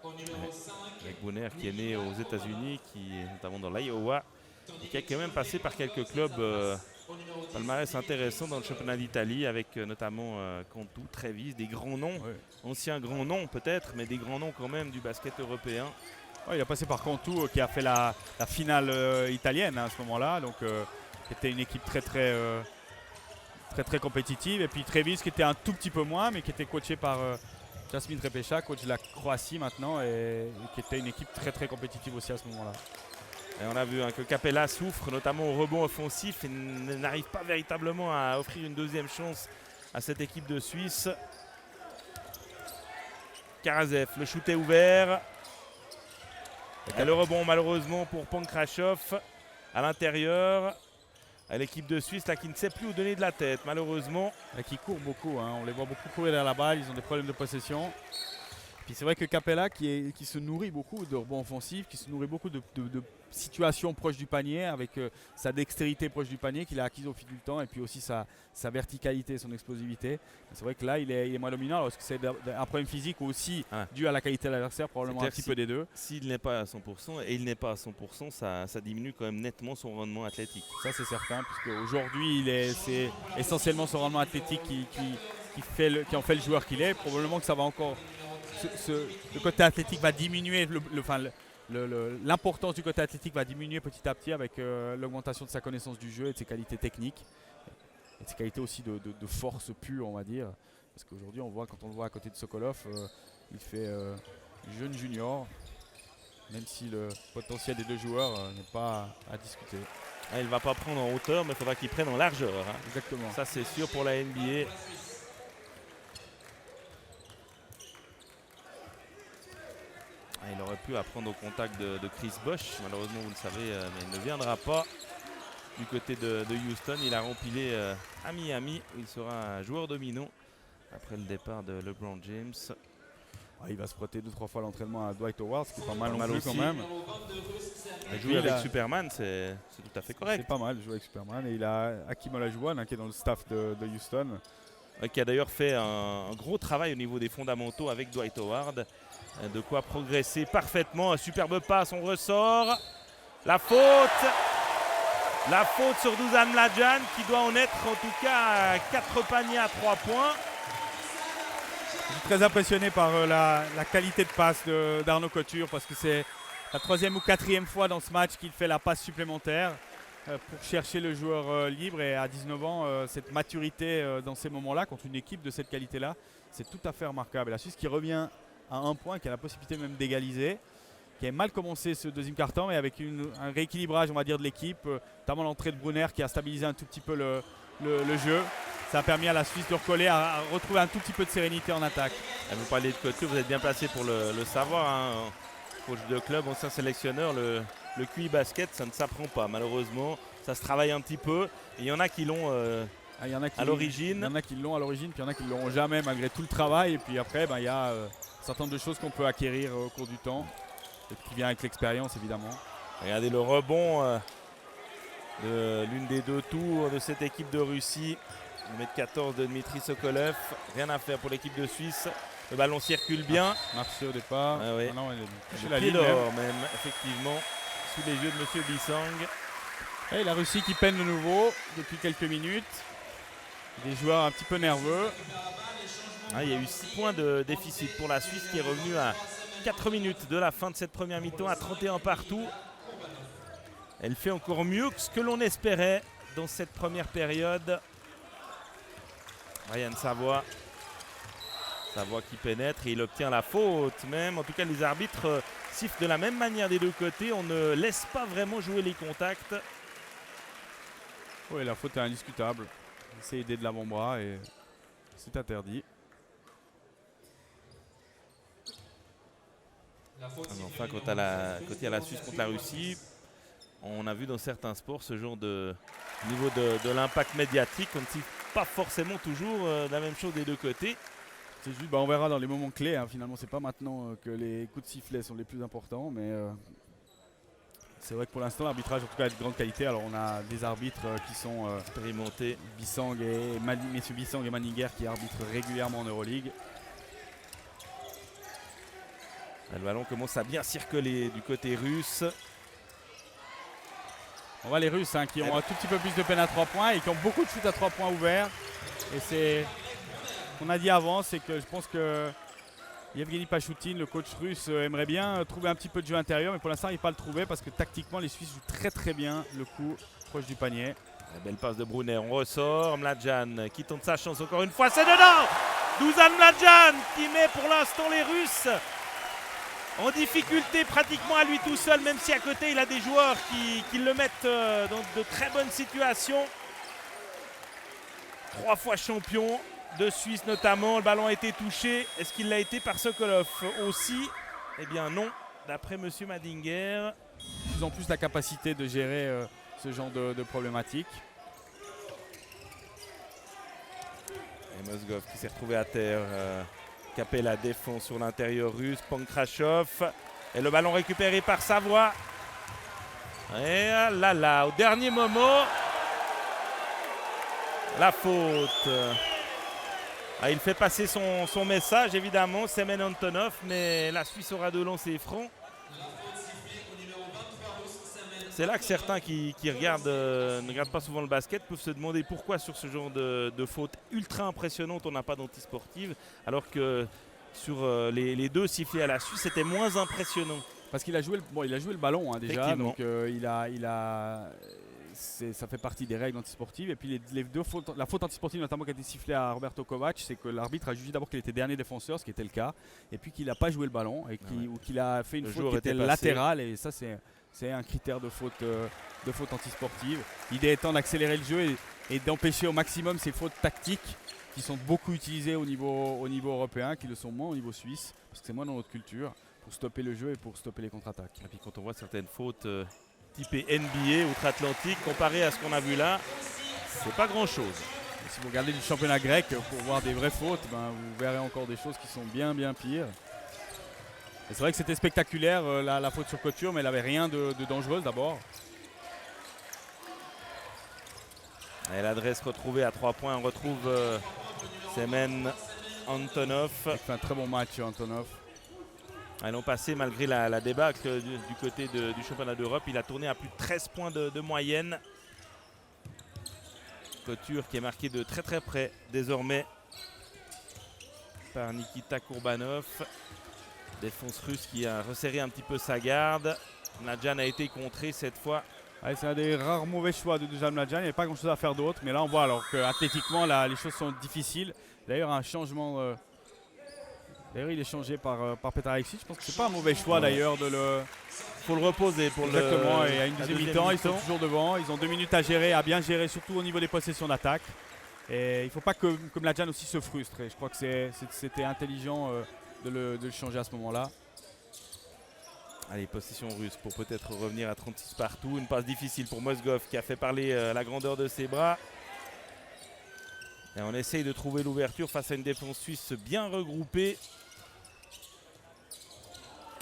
Greg Brunner qui est né aux États-Unis, qui est notamment dans l'Iowa, et qui a quand même passé par quelques clubs palmarès intéressants dans le championnat d'Italie, avec notamment Cantu, Treviso, des grands noms, anciens grands noms peut-être, mais des grands noms quand même du basket européen. Ouais, il a passé par Cantu qui a fait la finale italienne à ce moment-là, donc qui était une équipe très compétitive. Et puis Treviso qui était un tout petit peu moins, mais qui était coaché par Jasmin Repeša, coach de la Croatie maintenant, et qui était une équipe très compétitive aussi à ce moment-là. Et on a vu que Capella souffre notamment au rebond offensif et n'arrive pas véritablement à offrir une deuxième chance à cette équipe de Suisse. Karasev, le shoot est ouvert. Et le rebond malheureusement pour Pankrashov à l'intérieur. L'équipe de Suisse là, qui ne sait plus où donner de la tête malheureusement. Et qui court beaucoup, hein. On les voit beaucoup courir derrière la balle, ils ont des problèmes de possession. Puis c'est vrai que Capella qui se nourrit beaucoup de rebonds offensifs, qui se nourrit beaucoup de situations proches du panier, avec sa dextérité proche du panier qu'il a acquise au fil du temps, et puis aussi sa verticalité, son explosivité. C'est vrai que là il est moins dominant, parce que c'est un problème physique ou aussi dû à la qualité de l'adversaire, probablement un petit peu des deux. S'il n'est pas à 100%, et il n'est pas à 100%, ça diminue quand même nettement son rendement athlétique. Ça c'est certain, puisque aujourd'hui c'est essentiellement son rendement athlétique qui en fait le joueur qu'il est. Probablement que ça va encore... le côté athlétique va diminuer, l'importance du côté athlétique va diminuer petit à petit avec l'augmentation de sa connaissance du jeu et de ses qualités techniques. Et de ses qualités aussi de force pure, on va dire. Parce qu'aujourd'hui, quand on le voit à côté de Sokolov, il fait jeune junior, même si le potentiel des deux joueurs n'est pas à discuter. Il ne va pas prendre en hauteur, mais il faudra qu'il prenne en largeur. Hein. Exactement. Ça, c'est sûr pour la NBA. Il aurait pu apprendre au contact de Chris Bosh. Malheureusement, vous le savez, mais il ne viendra pas du côté de Houston. Il a rempilé à Miami, où il sera un joueur dominant après le départ de LeBron James. Il va se frotter 2-3 fois l'entraînement à Dwight Howard, ce qui est pas mal non plus quand même. Jouer avec Superman, c'est tout à fait correct. C'est pas mal de jouer avec Superman. Et il a Hakeem Olajuwon qui est dans le staff de Houston. Qui a d'ailleurs fait un gros travail au niveau des fondamentaux avec Dwight Howard. De quoi progresser parfaitement. Un superbe passe, on ressort. La faute sur Dusan Mladjan qui doit en être en tout cas à 4 paniers à 3 points. Je suis très impressionné par la qualité de passe d'Arnaud Couture, parce que c'est la 3e ou 4e fois dans ce match qu'il fait la passe supplémentaire pour chercher le joueur libre. Et à 19 ans, cette maturité dans ces moments-là contre une équipe de cette qualité-là, c'est tout à fait remarquable. Et la Suisse qui revient à 1 point, qui a la possibilité même d'égaliser, qui a mal commencé ce deuxième quart-temps, mais avec un rééquilibrage, on va dire, de l'équipe, notamment l'entrée de Brunner qui a stabilisé un tout petit peu le jeu. Ça a permis à la Suisse de recoller, à retrouver un tout petit peu de sérénité en attaque. Vous parlez de Couture, vous êtes bien placé pour le savoir. Hein. Coach de club, ancien sélectionneur, le QI basket, ça ne s'apprend pas malheureusement. Ça se travaille un petit peu. Et il y en a qui l'ont à l'origine. Il y en a qui l'ont à l'origine, puis il y en a qui ne l'auront jamais malgré tout le travail. Et puis après, il y a un certain nombre de choses qu'on peut acquérir au cours du temps, et qui vient avec l'expérience évidemment. Regardez le rebond de l'une des deux tours de cette équipe de Russie. 1m14 de Dmitry Sokolov. Rien à faire pour l'équipe de Suisse. Le ballon circule bien. Marché au départ. Ah oui. Non, il est d'or même, effectivement, sous les yeux de M. Bissang. Et la Russie qui peine de nouveau depuis quelques minutes. Des joueurs un petit peu nerveux. Ah, il y a eu 6 points de déficit pour la Suisse qui est revenue à 4 minutes de la fin de cette première mi-temps à 31 partout. Elle fait encore mieux que ce que l'on espérait dans cette première période. Ryan Savoie. Savoie qui pénètre et il obtient la faute même. En tout cas, les arbitres sifflent de la même manière des deux côtés. On ne laisse pas vraiment jouer les contacts. Oui, la faute est indiscutable. C'est aider de l'avant-bras et c'est interdit. Enfin, quand il y a la Suisse contre la Russie, on a vu dans certains sports ce genre de niveau de l'impact médiatique. On ne siffle pas forcément toujours la même chose des deux côtés. C'est juste, on verra dans les moments clés. Finalement, c'est pas maintenant que les coups de sifflet sont les plus importants, mais c'est vrai que pour l'instant, l'arbitrage en tout cas est de grande qualité. Alors, on a des arbitres qui sont expérimentés, messieurs Bissang et Manninger qui arbitrent régulièrement en Euroleague. Le ballon commence à bien circuler du côté russe. On voit les Russes qui ont un tout petit peu plus de peine à 3 points et qui ont beaucoup de shoots à 3 points ouverts. Et c'est ce qu'on a dit avant, c'est que je pense que Yevgeny Pachoutine, le coach russe, aimerait bien trouver un petit peu de jeu intérieur, mais pour l'instant il ne peut pas le trouver parce que tactiquement les Suisses jouent très très bien le coup proche du panier. La belle passe de Brunner, on ressort. Mladjan qui tente sa chance encore une fois, c'est dedans. Dusan Mladjan qui met pour l'instant les Russes en difficulté pratiquement à lui tout seul, même si à côté il a des joueurs qui le mettent dans de très bonnes situations. 3 fois champion de Suisse notamment, le ballon a été touché. Est-ce qu'il l'a été par Sokolov aussi? Eh bien non, d'après monsieur Madinger. De plus en plus la capacité de gérer ce genre de problématiques. Et Mozgov qui s'est retrouvé à terre. Capella défend sur l'intérieur russe, Pankrashov. Et le ballon récupéré par Savoie. Et là, au dernier moment, la faute. Il fait passer son message, évidemment, Semen Antonov, mais la Suisse aura de lancer franc. C'est là que certains qui ne regardent pas souvent le basket peuvent se demander pourquoi sur ce genre de faute ultra impressionnante on n'a pas d'antisportive, alors que sur les deux sifflets à la Suisse c'était moins impressionnant. Parce qu'il a joué le ballon déjà, donc ça fait partie des règles antisportives. Et puis les deux fautes, la faute antisportive notamment qui a été sifflée à Roberto Kovac, c'est que l'arbitre a jugé d'abord qu'il était dernier défenseur, ce qui était le cas, et puis qu'il n'a pas joué le ballon ou qu'il a fait une faute qui était latérale, et ça c'est un critère de faute antisportive. L'idée étant d'accélérer le jeu et d'empêcher au maximum ces fautes tactiques qui sont beaucoup utilisées au niveau européen, qui le sont moins au niveau suisse, parce que c'est moins dans notre culture, pour stopper le jeu et pour stopper les contre-attaques. Et puis quand on voit certaines fautes typées NBA, outre-Atlantique, comparées à ce qu'on a vu là, c'est pas grand-chose. Si vous regardez du championnat grec pour voir des vraies fautes, vous verrez encore des choses qui sont bien pires. C'est vrai que c'était spectaculaire la faute sur Couture, mais elle n'avait rien de dangereuse d'abord. Et l'adresse retrouvée à 3 points, on retrouve Semen Antonov. Il fait un très bon match Antonov. Ils l'ont passé malgré la débâcle du côté du championnat d'Europe. Il a tourné à plus de 13 points de moyenne. Couture qui est marqué de très très près désormais par Nikita Kourbanov. Défense russe qui a resserré un petit peu sa garde. Mladjan a été contré cette fois. C'est un des rares mauvais choix de Dusan Mladjan. Il n'y a pas grand chose à faire d'autre. Mais là on voit alors qu'athlétiquement les choses sont difficiles. D'ailleurs un changement. D'ailleurs il est changé par Petr Aleksic. Je pense que c'est pas un mauvais choix d'ailleurs de le. Faut le reposer pour exactement. Et à une deuxième mi-temps ils sont toujours devant. Ils ont 2 minutes à bien gérer, surtout au niveau des possessions d'attaque. Et il ne faut pas que Mladjan aussi se frustre. Et je crois que c'était intelligent de le changer à ce moment-là. Allez, possession russe pour peut-être revenir à 36 partout. Une passe difficile pour Mozgov qui a fait parler la grandeur de ses bras. Et on essaye de trouver l'ouverture face à une défense suisse bien regroupée.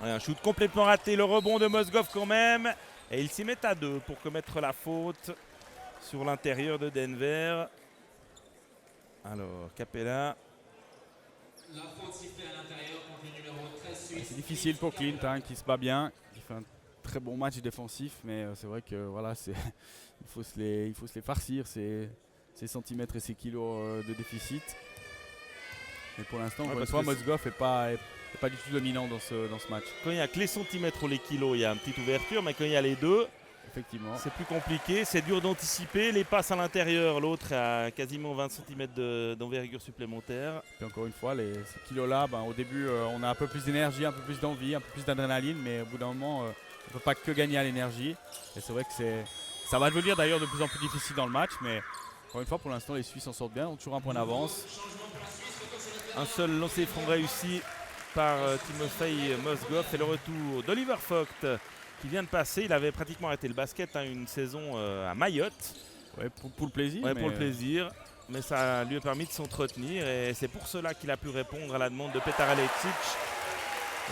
Et un shoot complètement raté, le rebond de Mozgov quand même. Et ils s'y mettent à 2 pour commettre la faute sur l'intérieur de Denver. Alors, Capella. La faute sifflée à l'intérieur contre le numéro 13 suisse. C'est difficile pour Clint qui se bat bien, qui fait un très bon match défensif, mais c'est vrai que voilà, il faut se les farcir ces centimètres et ces kilos de déficit. Mais pour l'instant, Ouais, encore une parce fois, que Mozgov n'est pas du tout dominant dans ce match. Quand il y a que les centimètres ou les kilos, il y a une petite ouverture, mais quand il y a les deux, Effectivement. c'est plus compliqué, c'est dur d'anticiper. Les passes à l'intérieur, l'autre a quasiment 20 cm d'envergure supplémentaire. Et encore une fois, ces kilos-là, au début, on a un peu plus d'énergie, un peu plus d'envie, un peu plus d'adrénaline, mais au bout d'un moment, on ne peut pas que gagner à l'énergie. Et c'est vrai que ça va devenir d'ailleurs de plus en plus difficile dans le match, mais encore une fois, pour l'instant, les Suisses s'en sortent bien, ont toujours un point d'avance. Un seul lancer franc réussi par Timofey Mozgov et le retour d'Oliver Vogt qui vient de passer. Il avait pratiquement arrêté le basket, une saison à Mayotte. Ouais, pour le plaisir. Ouais, pour le plaisir. Mais ça lui a permis de s'entretenir et c'est pour cela qu'il a pu répondre à la demande de Petar Aleksic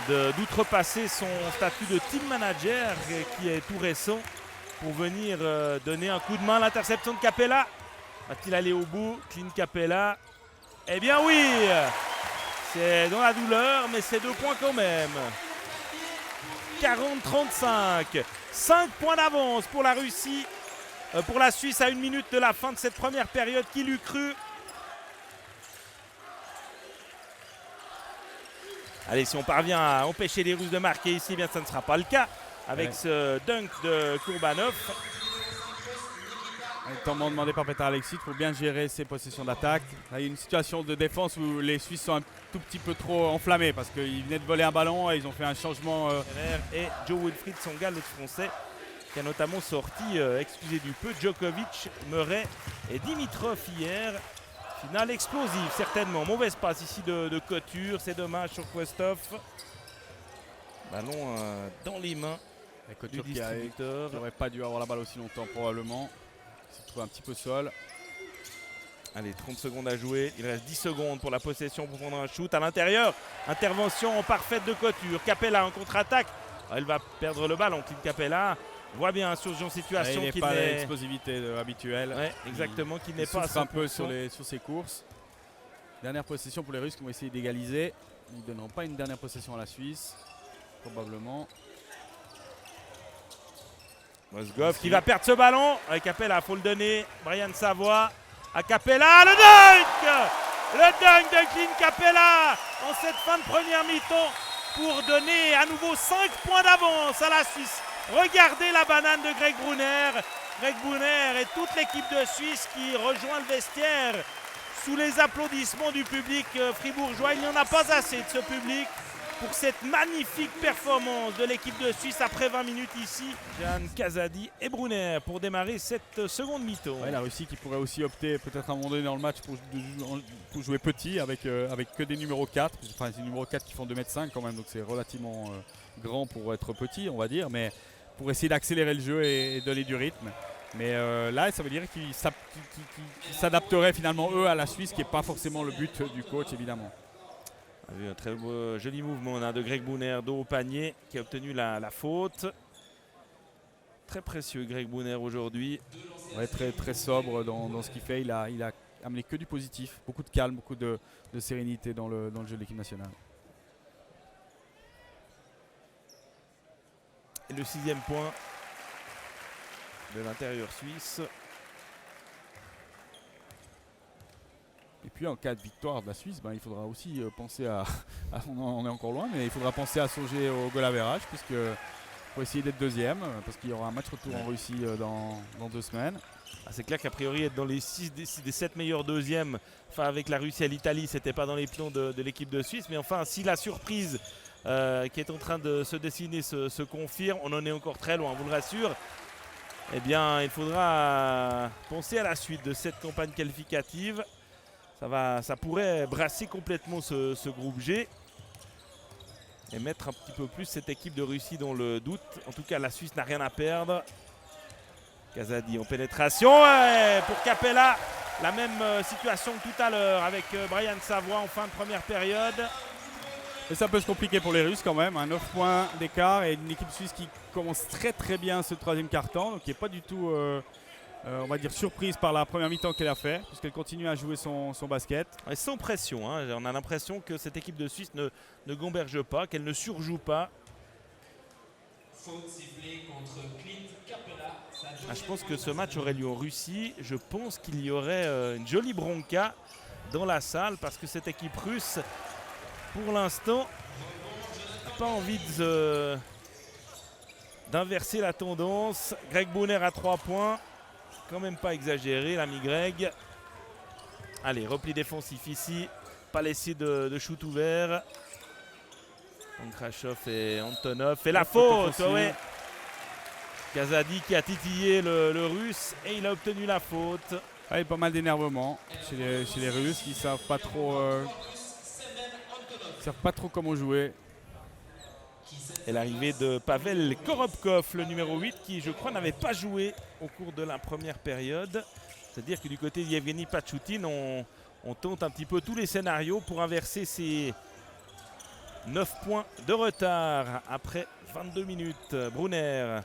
d'outrepasser son statut de team manager qui est tout récent pour venir donner un coup de main à l'interception de Capella. Va-t-il aller au bout? Clint Capella. Eh bien oui, c'est dans la douleur, mais c'est 2 points quand même. 40-35, 5 points d'avance pour la Russie, pour la Suisse à 1 minute de la fin de cette première période. Qui l'eût cru? Allez, si on parvient à empêcher les Russes de marquer ici, eh bien ça ne sera pas le cas avec ce dunk de Kourbanov. Notamment demandé par Petar Aleksic pour bien gérer ses possessions d'attaque. Là, il y a une situation de défense où les Suisses sont un tout petit peu trop enflammés parce qu'ils venaient de voler un ballon et ils ont fait un changement. Et Joe Wilfried Songa, l'autre français, qui a notamment sorti, excusez du peu, Djokovic, Murray et Dimitrov hier. Finale explosive, certainement. Mauvaise passe ici de Couture, c'est dommage sur Kwestov. Ballon dans les mains du distributeur. Il n'aurait pas dû avoir la balle aussi longtemps probablement. Il s'est trouvé un petit peu seul. Allez, 30 secondes à jouer. Il reste 10 secondes pour la possession pour prendre un shoot à l'intérieur. Intervention parfaite de Couture. Capella en contre-attaque. Elle va perdre le ballon. Clint Capella voit bien sur Jean situation qu'il n'est pas l'explosivité habituelle. Ouais, exactement, qu'il n'est pas un peu sur ses courses. Dernière possession pour les Russes qui vont essayer d'égaliser. Ils ne donneront pas une dernière possession à la Suisse, probablement. Mozgov qui va perdre ce ballon. Capella, il faut le donner. Brian Savoie à Capella. Le dunk! Le dunk de Clint Capella en cette fin de première mi-temps pour donner à nouveau 5 points d'avance à la Suisse. Regardez la banane de Greg Brunner. Greg Brunner et toute l'équipe de Suisse qui rejoint le vestiaire sous les applaudissements du public fribourgeois. Il n'y en a pas assez de ce public pour cette magnifique performance de l'équipe de Suisse après 20 minutes ici. Jan Kazadi et Brunner pour démarrer cette seconde mi-temps. Ouais, la Russie qui pourrait aussi opter peut-être à un moment donné dans le match pour jouer petit avec que des numéros 4. Enfin, des numéros 4 qui font 2,5 m quand même, donc c'est relativement grand pour être petit, on va dire, mais pour essayer d'accélérer le jeu et donner du rythme. Mais là, ça veut dire qu'ils s'adapteraient finalement eux à la Suisse, qui n'est pas forcément le but du coach évidemment. On a vu un très beau, joli mouvement de Greg Brunner dos au panier qui a obtenu la faute. Très précieux Greg Brunner aujourd'hui. Ouais, très, très sobre dans ce qu'il fait. Il a amené que du positif, beaucoup de calme, beaucoup de sérénité dans le jeu de l'équipe nationale. Et le 6e point de l'intérieur suisse. Et puis en cas de victoire de la Suisse, il faudra aussi penser on est encore loin, mais il faudra penser à songer au goal average, puisque faut essayer d'être deuxième, parce qu'il y aura un match retour en Russie dans 2 semaines. C'est clair qu'a priori être dans les 6 des 7 meilleurs deuxièmes, avec la Russie et l'Italie, c'était pas dans les plans de l'équipe de Suisse. Mais enfin, si la surprise qui est en train de se dessiner se confirme, on en est encore très loin, on vous le rassure. Eh bien, il faudra penser à la suite de cette campagne qualificative. Ça pourrait brasser complètement ce groupe G et mettre un petit peu plus cette équipe de Russie dans le doute. En tout cas, la Suisse n'a rien à perdre. Kazadi en pénétration. Pour Capella, la même situation que tout à l'heure avec Brian Savoie en fin de première période. Et ça peut se compliquer pour les Russes quand même. 9 points d'écart et une équipe suisse qui commence très très bien ce 3e quart-temps, donc qui n'est pas du tout... on va dire surprise par la première mi-temps qu'elle a fait, puisqu'elle continue à jouer son basket. Et sans pression, on a l'impression que cette équipe de Suisse ne gamberge pas, qu'elle ne surjoue pas. Faute sifflée contre Clint Capella. Je pense que ce match aurait lieu en Russie. Je pense qu'il y aurait une jolie bronca dans la salle parce que cette équipe russe, pour l'instant, n'a pas envie d'inverser la tendance. Greg Brunner à 3 points. Quand même pas exagéré, l'ami Greg. Allez, repli défensif ici. Pas laissé de shoot ouvert. Pankrashov et Antonov. Et la faute, ouais. Kazadi qui a titillé le russe et il a obtenu la faute. Ah, il y a pas mal d'énervement chez les Russes qui savent pas trop comment jouer. Et l'arrivée de Pavel Korobkov, le numéro 8, qui je crois n'avait pas joué au cours de la première période. C'est-à-dire que du côté d'Yevgeny Pachoutin, on tente un petit peu tous les scénarios pour inverser ces 9 points de retard après 22 minutes. Brunner,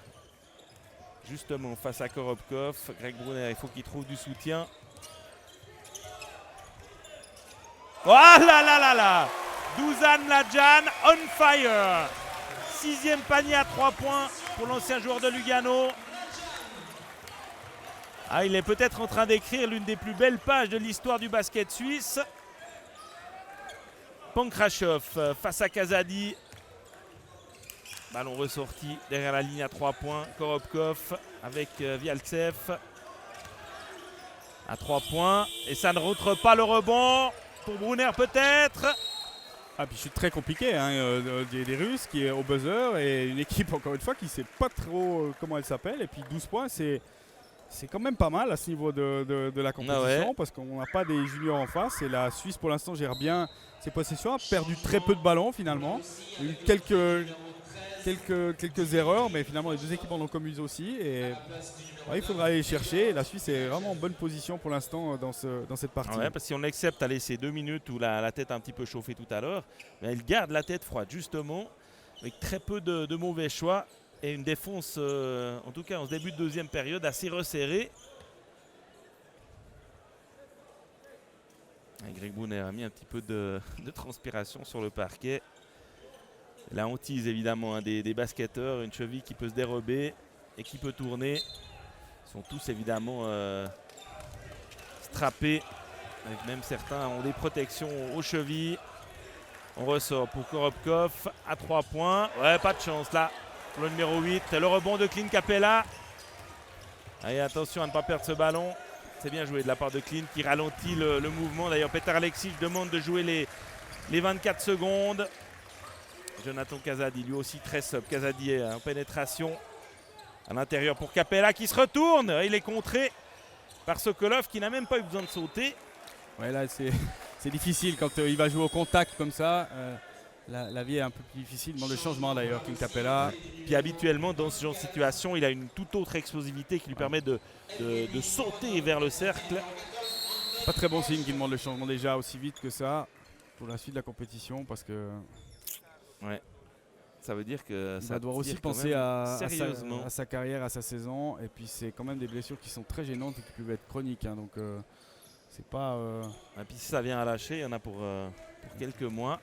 justement face à Korobkov. Greg Brunner, il faut qu'il trouve du soutien. Oh là là là là! Dusan Mladjan on fire! 6e panier à 3 points pour l'ancien joueur de Lugano. Ah, il est peut-être en train d'écrire l'une des plus belles pages de l'histoire du basket suisse. Pankrashov face à Kazadi. Ballon ressorti derrière la ligne à 3 points. Korobkov avec Vialtsev à 3 points. Et ça ne rentre pas, le rebond pour Brunner peut-être. Ah, puis je suis très compliqué, hein, des Russes qui est au buzzer et une équipe encore une fois qui ne sait pas trop comment elle s'appelle. Et puis 12 points, c'est quand même pas mal à ce niveau de la compétition, parce qu'on n'a pas des juniors en face. Et la Suisse pour l'instant gère bien ses possessions, a perdu très peu de ballons finalement. Il y a eu quelques erreurs, mais finalement les deux équipes en ont commis aussi. Et il faudra aller les chercher. Et la Suisse est vraiment en bonne position pour l'instant dans cette partie. Ouais, parce que si on accepte ces 2 minutes où la tête a un petit peu chauffé tout à l'heure, mais elle garde la tête froide justement, avec très peu de mauvais choix. Et une défense, en tout cas en ce début de deuxième période, assez resserrée. Et Greg Brunner a mis un petit peu de transpiration sur le parquet. La hantise évidemment des basketteurs, une cheville qui peut se dérober et qui peut tourner. Ils sont tous évidemment strappés, avec même certains ont des protections aux chevilles. On ressort pour Korobkov à 3 points. Ouais, pas de chance là. Le numéro 8, le rebond de Clint Capella. Allez, attention à ne pas perdre ce ballon. C'est bien joué de la part de Clint qui ralentit le mouvement. D'ailleurs, Petar Alexic demande de jouer les 24 secondes. Jonathan Kazadi, lui aussi très sobre. Kazadi est en pénétration à l'intérieur pour Capella qui se retourne. Il est contré par Sokolov qui n'a même pas eu besoin de sauter. Ouais, là, c'est difficile quand il va jouer au contact comme ça. La vie est un peu plus difficile, dans le changement d'ailleurs, Clint Capella. Puis habituellement, dans ce genre de situation, il a une toute autre explosivité qui lui permet de sauter vers le cercle. Pas très bon signe qu'il demande le changement déjà aussi vite que ça pour la suite de la compétition, parce que ouais, ça veut dire que ça doit aussi penser à sa carrière, à sa saison. Et puis c'est quand même des blessures qui sont très gênantes et qui peuvent être chroniques. Hein, donc c'est pas. Et puis si ça vient à lâcher, il y en a pour quelques mois.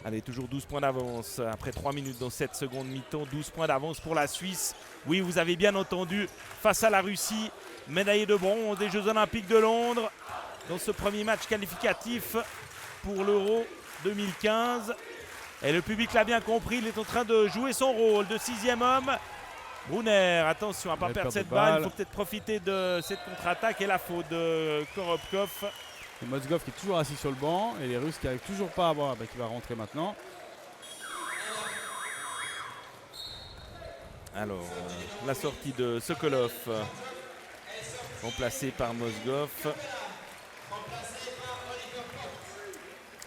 Allez, toujours 12 points d'avance après 3 minutes dans cette seconde mi-temps. 12 points d'avance pour la Suisse. Oui, vous avez bien entendu, face à la Russie, médaillé de bronze des Jeux Olympiques de Londres dans ce premier match qualificatif pour l'Euro 2015. Et le public l'a bien compris, il est en train de jouer son rôle de 6e homme. Brunner, attention à ne pas perdre cette balle. Il faut peut-être profiter de cette contre-attaque et la faute de Korobkov. Et Mozgov qui est toujours assis sur le banc et les Russes qui n'arrivent toujours pas à voir, qui va rentrer maintenant. Alors, la sortie de Sokolov, remplacé par Mozgov.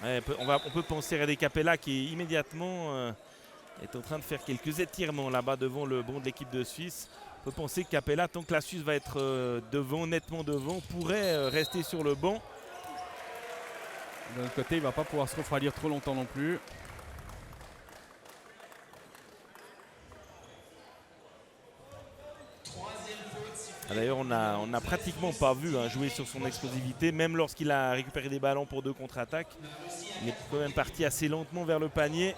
Ouais, on peut penser à des Capella qui immédiatement est en train de faire quelques étirements là-bas devant le banc de l'équipe de Suisse. On peut penser que Capella, tant que la Suisse va être nettement devant, pourrait rester sur le banc. De l'autre côté, il ne va pas pouvoir se refroidir trop longtemps non plus. D'ailleurs, on n'a pratiquement pas vu jouer sur son explosivité, même lorsqu'il a récupéré des ballons pour 2 contre-attaques. Il est quand même parti assez lentement vers le panier.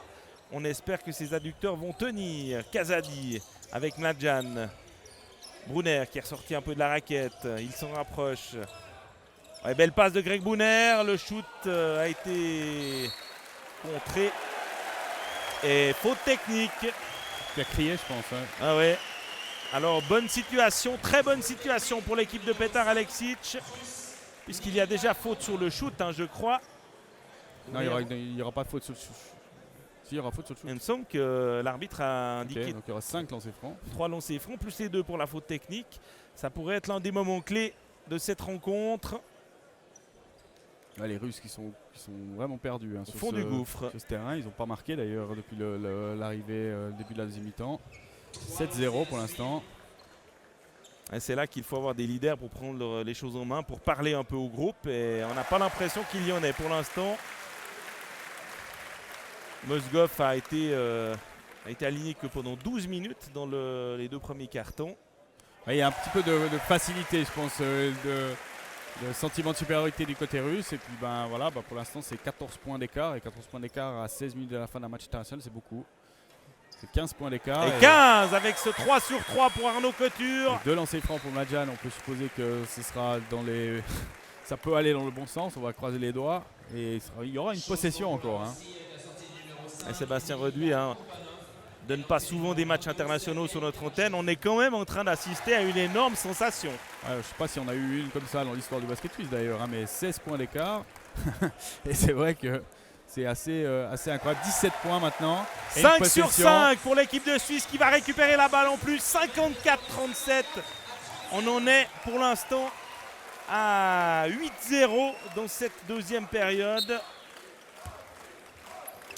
On espère que ses adducteurs vont tenir. Kazadi avec Mladjan. Brunner qui est ressorti un peu de la raquette. Il s'en rapproche. Ouais, belle passe de Greg Brunner. Le shoot a été contré. Et faute technique. Il a crié, je pense. Ouais. Ah ouais. Alors bonne situation, très bonne situation pour l'équipe de Petar Aleksic. Puisqu'il y a déjà faute sur le shoot, hein, je crois. Non, il n'y aura pas de faute sur le shoot. Si, il y aura faute sur le shoot. Il me semble que l'arbitre a indiqué Okay, donc il y aura 5 lancers francs. 3 lancers francs plus les 2 pour la faute technique. Ça pourrait être l'un des moments clés de cette rencontre. Là, les Russes qui sont vraiment perdus Au fond du gouffre. Sur ce terrain. Ils n'ont pas marqué d'ailleurs depuis l'arrivée, début de la deuxième mi-temps. 7-0 pour l'instant. Et c'est là qu'il faut avoir des leaders pour prendre les choses en main, pour parler un peu au groupe. Et on n'a pas l'impression qu'il y en ait pour l'instant. Mozgov a été aligné que pendant 12 minutes dans les 2 premiers cartons. Il y a un petit peu de facilité, je pense, de sentiment de supériorité du côté russe. Et puis voilà, pour l'instant c'est 14 points d'écart. Et 14 points d'écart à 16 minutes de la fin d'un match international, c'est beaucoup. C'est 15 points d'écart. Et 15 avec ce 3 sur 3 pour Arnaud Couture. 2 lancers francs pour Mladjan. On peut supposer que ce sera dans les... ça peut aller dans le bon sens. On va croiser les doigts. Et il y aura une possession encore. Hein. Et Sébastien Reduit donne pas souvent des matchs internationaux sur notre antenne. On est quand même en train d'assister à une énorme sensation. Ouais, je ne sais pas si on a eu une comme ça dans l'histoire du basket suisse d'ailleurs. Hein, mais 16 points d'écart. Et c'est vrai que... c'est assez incroyable. 17 points maintenant. 5 sur 5 pour l'équipe de Suisse qui va récupérer la balle en plus. 54-37. On en est pour l'instant à 8-0 dans cette deuxième période.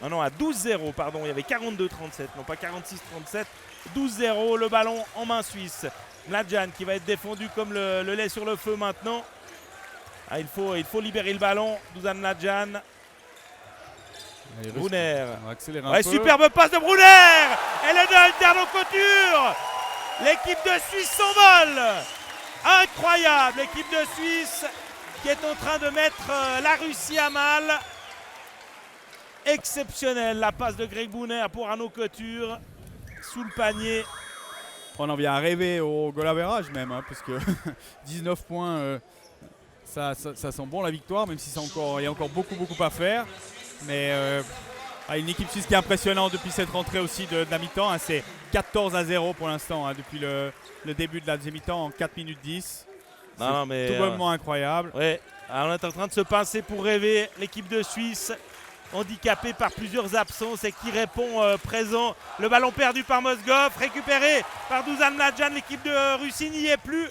Ah non, à 12-0, pardon. Il y avait 42-37, non pas 46-37. 12-0, le ballon en main suisse. Mladjan qui va être défendu comme le lait sur le feu maintenant. Ah, il faut libérer le ballon. Dusan Mladjan. Brunner. On va accélérer un peu. Superbe passe de Brunner. Et le dunk d'Arnaud Couture. L'équipe de Suisse s'envole. Incroyable. L'équipe de Suisse qui est en train de mettre la Russie à mal. Exceptionnel la passe de Greg Brunner pour Arnaud Couture. Sous le panier. On en vient à rêver au goal average même. Hein, parce que 19 points, ça sent bon la victoire. Même si il y a encore beaucoup à faire. Mais une équipe suisse qui est impressionnante depuis cette rentrée aussi de la mi-temps. Hein, c'est 14-0 pour l'instant hein, depuis le début de la deuxième mi-temps en 4 minutes 10. Non, mais tout bonnement incroyable. Ouais, alors on est en train de se pincer pour rêver. L'équipe de Suisse handicapée par plusieurs absences et qui répond présent. Le ballon perdu par Mozgov, récupéré par Dusan Mladjan. L'équipe de Russie n'y est plus.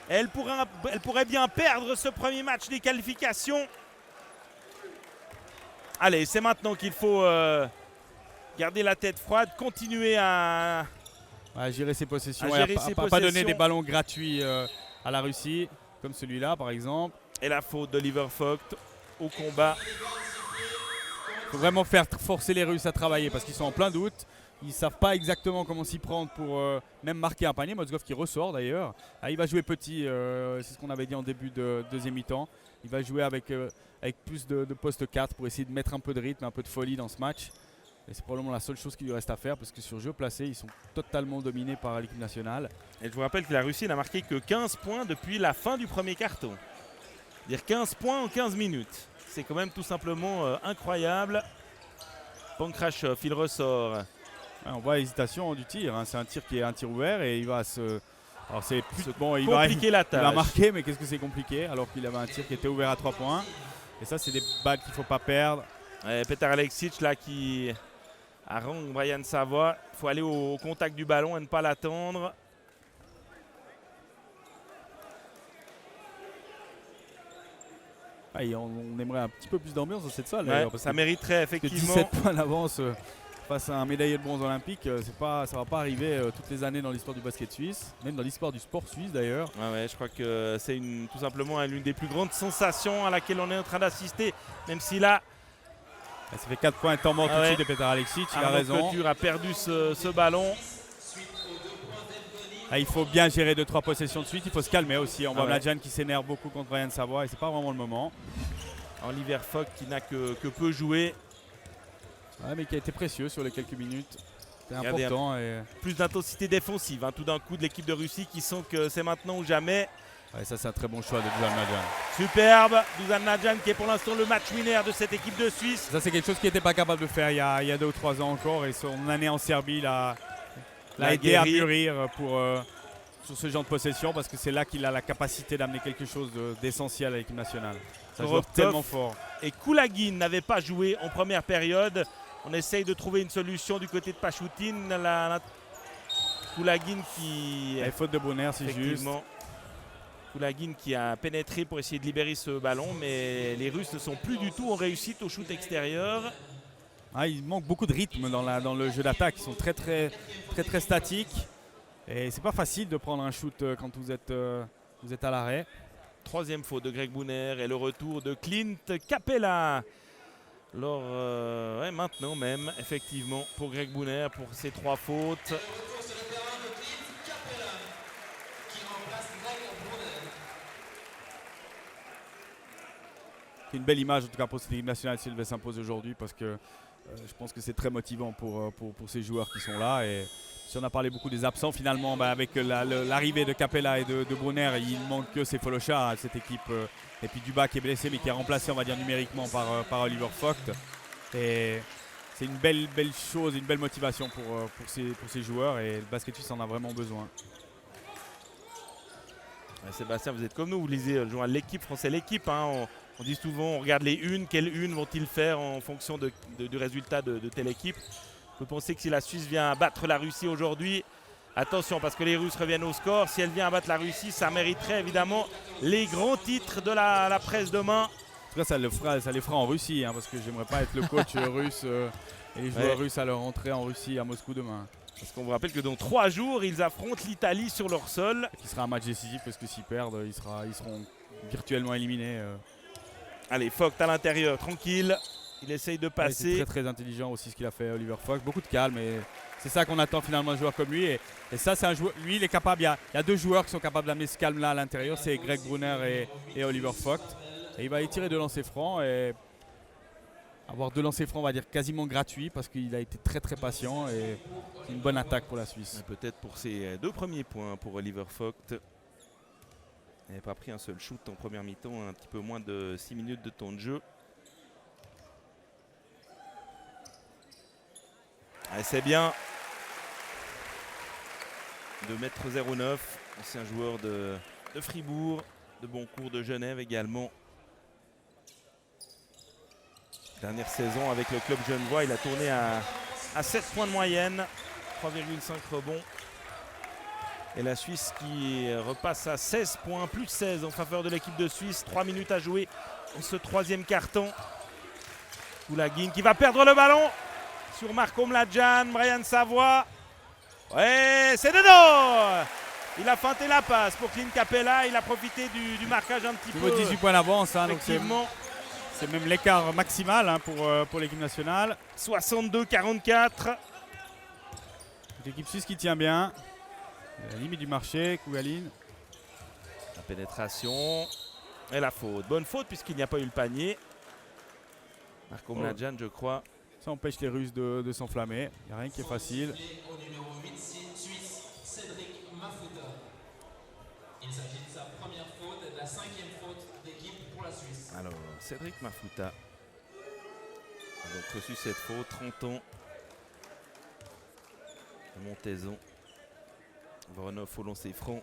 Et elle pourrait bien perdre ce premier match des qualifications. Allez, c'est maintenant qu'il faut garder la tête froide, continuer à gérer ses possessions, pas donner des ballons gratuits à la Russie, comme celui-là par exemple. Et la faute d'Oliver Vogt au combat. Il faut vraiment forcer les Russes à travailler parce qu'ils sont en plein doute. Ils ne savent pas exactement comment s'y prendre pour même marquer un panier. Mozgov qui ressort d'ailleurs. Il va jouer petit, c'est ce qu'on avait dit en début de deuxième mi-temps. Il va jouer avec plus de poste 4 pour essayer de mettre un peu de rythme, un peu de folie dans ce match. Et c'est probablement la seule chose qu'il lui reste à faire parce que sur jeu placé, ils sont totalement dominés par l'équipe nationale. Et je vous rappelle que la Russie n'a marqué que 15 points depuis la fin du premier carton. C'est-à-dire 15 points en 15 minutes. C'est quand même tout simplement incroyable. Pankrashov, il ressort. On voit l'hésitation du tir. Hein. C'est un tir qui est un tir ouvert et il va se... Alors c'est bon, il la tâche. Il va marquer, mais qu'est-ce que c'est compliqué alors qu'il avait un tir qui était ouvert à 3 points. Et ça, c'est des balles qu'il ne faut pas perdre. Petar Aleksic là qui arrange Brian Savoie. Il faut aller au contact du ballon et ne pas l'attendre. On aimerait un petit peu plus d'ambiance dans cette salle. Ouais, ça mériterait effectivement. 17 points d'avance face à un médaillé de bronze olympique, ça ne va pas arriver toutes les années dans l'histoire du basket suisse, même dans l'histoire du sport suisse d'ailleurs. Ouais, je crois que c'est tout simplement l'une des plus grandes sensations à laquelle on est en train d'assister, même si là... Ça fait 4 points de temps mort tout de suite de Petar Aleksic, il a raison. Couture a perdu ce ballon. Il faut bien gérer 2-3 possessions de suite, il faut se calmer aussi. On voit Mladjan qui s'énerve beaucoup contre Brian Savoie et c'est pas vraiment le moment. Oliver Vogt qui n'a que peu joué. Ouais, mais qui a été précieux sur les quelques minutes. C'est important. Plus d'intensité défensive, tout d'un coup de l'équipe de Russie qui sent que c'est maintenant ou jamais. Ouais, ça c'est un très bon choix de Dusan Nadjan. Superbe, Dusan Nadjan qui est pour l'instant le match winner de cette équipe de Suisse. Ça c'est quelque chose qu'il n'était pas capable de faire il y a 2 ou 3 ans encore et son année en Serbie l'a aidé à mûrir sur ce genre de possession parce que c'est là qu'il a la capacité d'amener quelque chose d'essentiel à l'équipe nationale. Ça joue tellement fort. Et Kulagin n'avait pas joué en première période. On essaye de trouver une solution du côté de Pachoutine. Kulagin qui... Et faute de Brunner, c'est juste. Kulagin qui a pénétré pour essayer de libérer ce ballon, mais les Russes ne sont plus du tout en réussite au shoot extérieur. Ah, il manque beaucoup de rythme dans le jeu d'attaque. Ils sont très statiques. Et c'est pas facile de prendre un shoot quand vous êtes à l'arrêt. Troisième faute de Greg Brunner et le retour de Clint Capella. Alors, maintenant même, effectivement, pour Greg Brunner, pour ses 3 fautes. C'est une belle image en tout cas pour cette équipe nationale si elle devait s'imposer aujourd'hui parce que je pense que c'est très motivant pour ces joueurs qui sont là. Et si on a parlé beaucoup des absents, finalement avec l'arrivée de Capella et de Brunner, il ne manque que ces Folochas à cette équipe. Et puis Duba qui est blessé mais qui est remplacé on va dire numériquement par Oliver Vogt. Et c'est une belle chose, une belle motivation pour ces joueurs et le basket suisse en a vraiment besoin. Sébastien, vous êtes comme nous, vous lisez le journal L'équipe, français L'équipe. Hein, on dit souvent, on regarde les unes, quelles unes vont-ils faire en fonction du résultat de telle équipe. On peut penser que si la Suisse vient battre la Russie aujourd'hui, attention parce que les Russes reviennent au score, si elle vient battre la Russie, ça mériterait évidemment les grands titres de la presse demain. En tout cas, ça les fera en Russie, hein, parce que j'aimerais pas être le coach russe et les joueurs russes à leur entrée en Russie à Moscou demain. Parce qu'on vous rappelle que dans 3 jours, ils affrontent l'Italie sur leur sol. Qui sera un match décisif parce que s'ils perdent, ils seront virtuellement éliminés. Allez, Vogt à l'intérieur, tranquille. Il essaye de passer. C'est très intelligent aussi ce qu'il a fait Oliver Vogt. Beaucoup de calme et c'est ça qu'on attend finalement d'un joueur comme lui. Et ça, c'est un joueur. Lui, il est capable. Il y a 2 joueurs qui sont capables d'amener ce calme-là à l'intérieur. C'est Greg Brunner et Oliver Vogt. Et il va y tirer 2 lancers francs et avoir 2 lancers francs, on va dire quasiment gratuits parce qu'il a été très patient et c'est une bonne attaque pour la Suisse. Peut-être pour ses 2 premiers points pour Oliver Vogt. Il n'avait pas pris un seul shoot en première mi-temps, un petit peu moins de 6 minutes de temps de jeu. C'est bien. 2,09 m, ancien joueur de Fribourg, de Boncourt de Genève également. Dernière saison avec le club genevois, il a tourné à 7 points de moyenne, 3,5 rebonds. Et la Suisse qui repasse à 16 points, plus 16 en faveur de l'équipe de Suisse. 3 minutes à jouer en ce 3e quart-temps. Kulagin qui va perdre le ballon sur Marko Mladjan, Brian Savoie. Ouais, c'est dedans. Il a feinté la passe pour Clint Capella. Il a profité du marquage un petit peu. 18 points d'avance, hein, donc c'est même l'écart maximal hein, pour l'équipe nationale. 62-44. L'équipe suisse qui tient bien. La limite du marché, Kulagin. La pénétration et la faute. Bonne faute puisqu'il n'y a pas eu le panier. Marko Mladjan, je crois. Ça empêche les Russes de s'enflammer. Il n'y a rien qui est facile. Au numéro 8, Suisse, Cédric Mafuta. Il s'agit de sa première faute et de la 5e faute d'équipe pour la Suisse. Alors, Cédric Mafuta a donc reçu cette faute, 30 ans. Montaison. Voronov au lancer franc.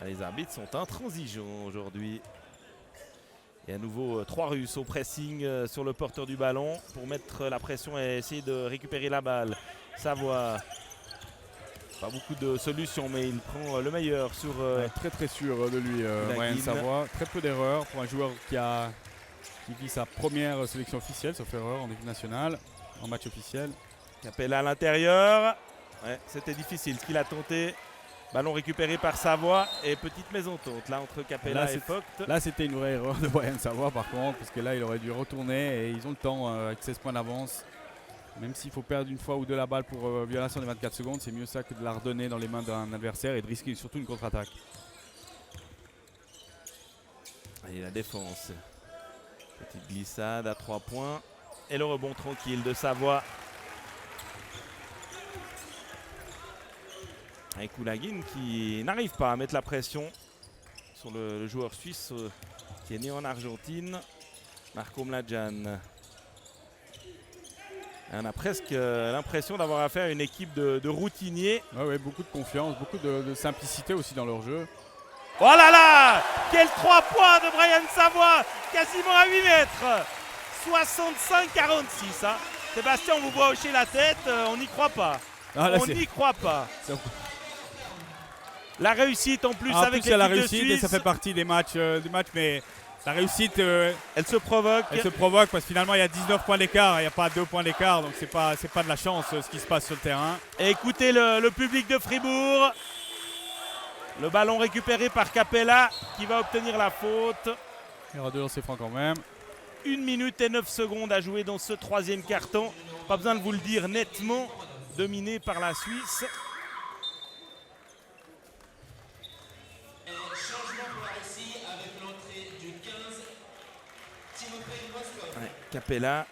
Les arbitres sont intransigeants aujourd'hui. Et à nouveau 3 Russes au pressing sur le porteur du ballon pour mettre la pression et essayer de récupérer la balle. Savoie. Pas beaucoup de solutions, mais il prend le meilleur sur... très sûr de lui, Brian Savoie. Très peu d'erreurs pour un joueur qui vit sa première sélection officielle, sauf erreur, en équipe nationale, en match officiel. Capella à l'intérieur. Ouais, c'était difficile ce qu'il a tenté. Ballon récupéré par Savoie et petite mésentente là entre Capella et Vogt. Là c'était une vraie erreur de Brian Savoie par contre, parce que là il aurait dû retourner et ils ont le temps avec 16 points d'avance. Même s'il faut perdre une fois ou 2 la balle pour violation des 24 secondes, c'est mieux ça que de la redonner dans les mains d'un adversaire et de risquer surtout une contre-attaque. Et la défense. Petite glissade à 3 points. Et le rebond tranquille de Savoie. Avec Koulagin qui n'arrive pas à mettre la pression sur le joueur suisse qui est né en Argentine, Marko Mladjan. On a presque l'impression d'avoir affaire à une équipe de routiniers. Ouais, beaucoup de confiance, beaucoup de simplicité aussi dans leur jeu. Oh là là! Quel 3 points de Brian Savoie! Quasiment à 8 mètres! 65-46. Hein. Sébastien, on vous voit hocher la tête, on n'y croit pas. Ah, là, on n'y croit pas. La réussite en plus avec l'équipe la de réussite Suisse. et ça fait partie des matchs, mais la réussite, elle se provoque. Elle se provoque parce que finalement il y a 19 points d'écart, il n'y a pas 2 points d'écart, donc c'est pas de la chance ce qui se passe sur le terrain. Et écoutez le public de Fribourg. Le ballon récupéré par Capella qui va obtenir la faute. Il y aura 2 lancers francs quand même. 1 minute et 9 secondes à jouer dans ce 3e carton. Pas besoin de vous le dire, nettement dominé par la Suisse. Et changement pour la Russie avec l'entrée du 15, Timofey Moskov. Ouais, Capella.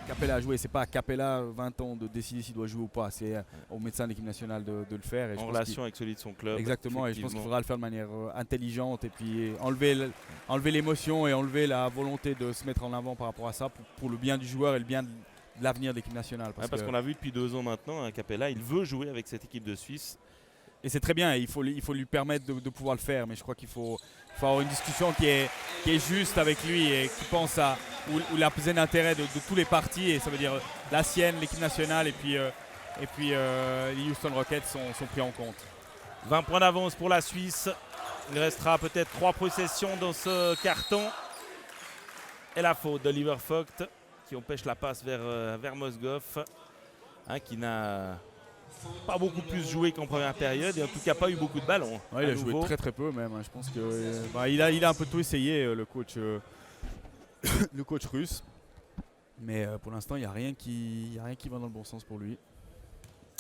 Capella a joué, c'est pas à Capella 20 ans de décider s'il doit jouer ou pas, c'est au médecin de l'équipe nationale de le faire. Et En relation avec celui de son club. Exactement, et je pense qu'il faudra le faire de manière intelligente et puis enlever l'émotion et enlever la volonté de se mettre en avant par rapport à ça pour le bien du joueur et le bien de l'avenir de l'équipe nationale. Parce qu'on l'a vu depuis 2 ans maintenant, hein, Capella, il veut jouer avec cette équipe de Suisse. Et c'est très bien, il faut lui permettre de pouvoir le faire, mais je crois qu'il faut avoir une discussion qui est juste avec lui et qui pense à où la plein intérêt de tous les partis, et ça veut dire la sienne, l'équipe nationale et puis les Houston Rockets sont pris en compte. 20 points d'avance pour la Suisse. Il restera peut-être 3 possessions dans ce carton. Et la faute d'Oliver Vogt qui empêche la passe vers Moskov, hein, qui n'a pas beaucoup plus joué qu'en première période et en tout cas pas eu beaucoup de ballons. Ouais, il a joué très peu même, hein. Je pense qu'il a un peu tout essayé, le coach russe. Mais pour l'instant il n'y a rien qui va dans le bon sens pour lui.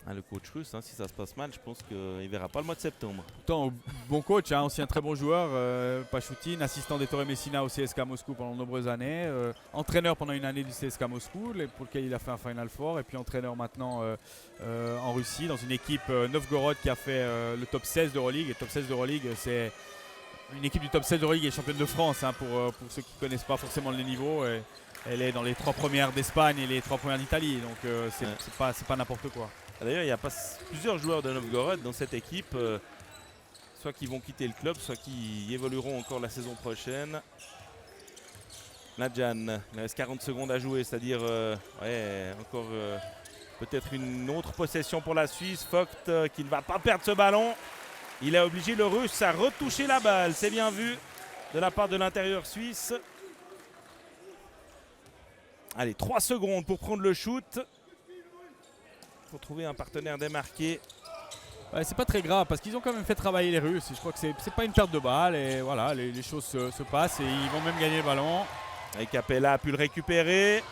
Ah, le coach russe, hein, si ça se passe mal, je pense qu'il ne verra pas le mois de septembre. Pourtant, bon coach, hein, aussi un très bon joueur, Pachutin, assistant d'Ettore Messina au CSKA Moscou pendant de nombreuses années, entraîneur pendant une année du CSKA Moscou, pour lequel il a fait un Final Four, et puis entraîneur maintenant en Russie, dans une équipe Novgorod qui a fait le top 16 d'Euroleague. Et top 16 d'Euroleague, c'est une équipe du top 16 d'Euroleague et championne de France, hein, pour ceux qui ne connaissent pas forcément le niveau. Et elle est dans les 3 premières d'Espagne et les 3 premières d'Italie, donc c'est pas n'importe quoi. D'ailleurs, il y a plusieurs joueurs de Novgorod dans cette équipe, soit qui vont quitter le club, soit qui y évolueront encore la saison prochaine. Mladjan, il reste 40 secondes à jouer, c'est-à-dire encore peut-être une autre possession pour la Suisse. Vogt qui ne va pas perdre ce ballon. Il a obligé le Russe à retoucher la balle, c'est bien vu de la part de l'intérieur suisse. Allez, 3 secondes pour prendre le shoot. Il faut trouver un partenaire démarqué. Ouais, c'est pas très grave parce qu'ils ont quand même fait travailler les Russes. Je crois que c'est pas une perte de balle et voilà, les choses se passent et ils vont même gagner le ballon. Et Capella a pu le récupérer.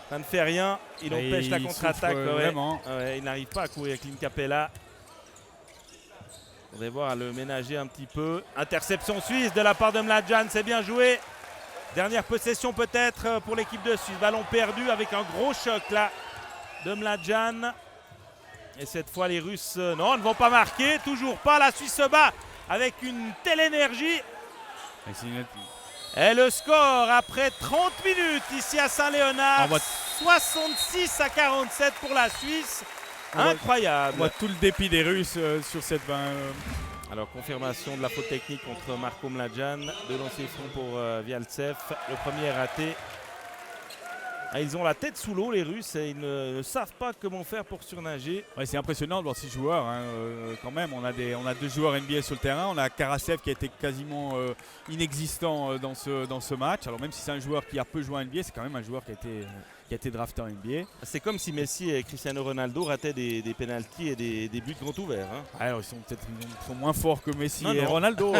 Ça ne fait rien. Il empêche la contre-attaque. Il n'arrive pas à courir avec Clint Capella. On va voir le ménager un petit peu. Interception suisse de la part de Mladjan. C'est bien joué. Dernière possession peut-être pour l'équipe de Suisse. Ballon perdu avec un gros choc là de Mladjan. Et cette fois les Russes non, ne vont pas marquer. Toujours pas. La Suisse se bat avec une telle énergie. Et le score après 30 minutes ici à Saint-Léonard. 66-47 pour la Suisse. Incroyable. On voit tout le dépit des Russes sur cette 20. Alors confirmation de la faute technique contre Marko Mladjan. 2 lancers francs pour Vialtsev. Le premier est raté. Ils ont la tête sous l'eau les Russes et ils ne savent pas comment faire pour surnager. Ouais, c'est impressionnant de voir ces joueurs, hein, quand même. On a 2 joueurs NBA sur le terrain. On a Karasev qui a été quasiment inexistant dans ce match. Alors même si c'est un joueur qui a peu joué en NBA, c'est quand même un joueur qui a été drafté en NBA. C'est comme si Messi et Cristiano Ronaldo rataient des pénaltys et des buts grands ouverts. Hein. Alors, ils sont moins forts que Messi et Ronaldo,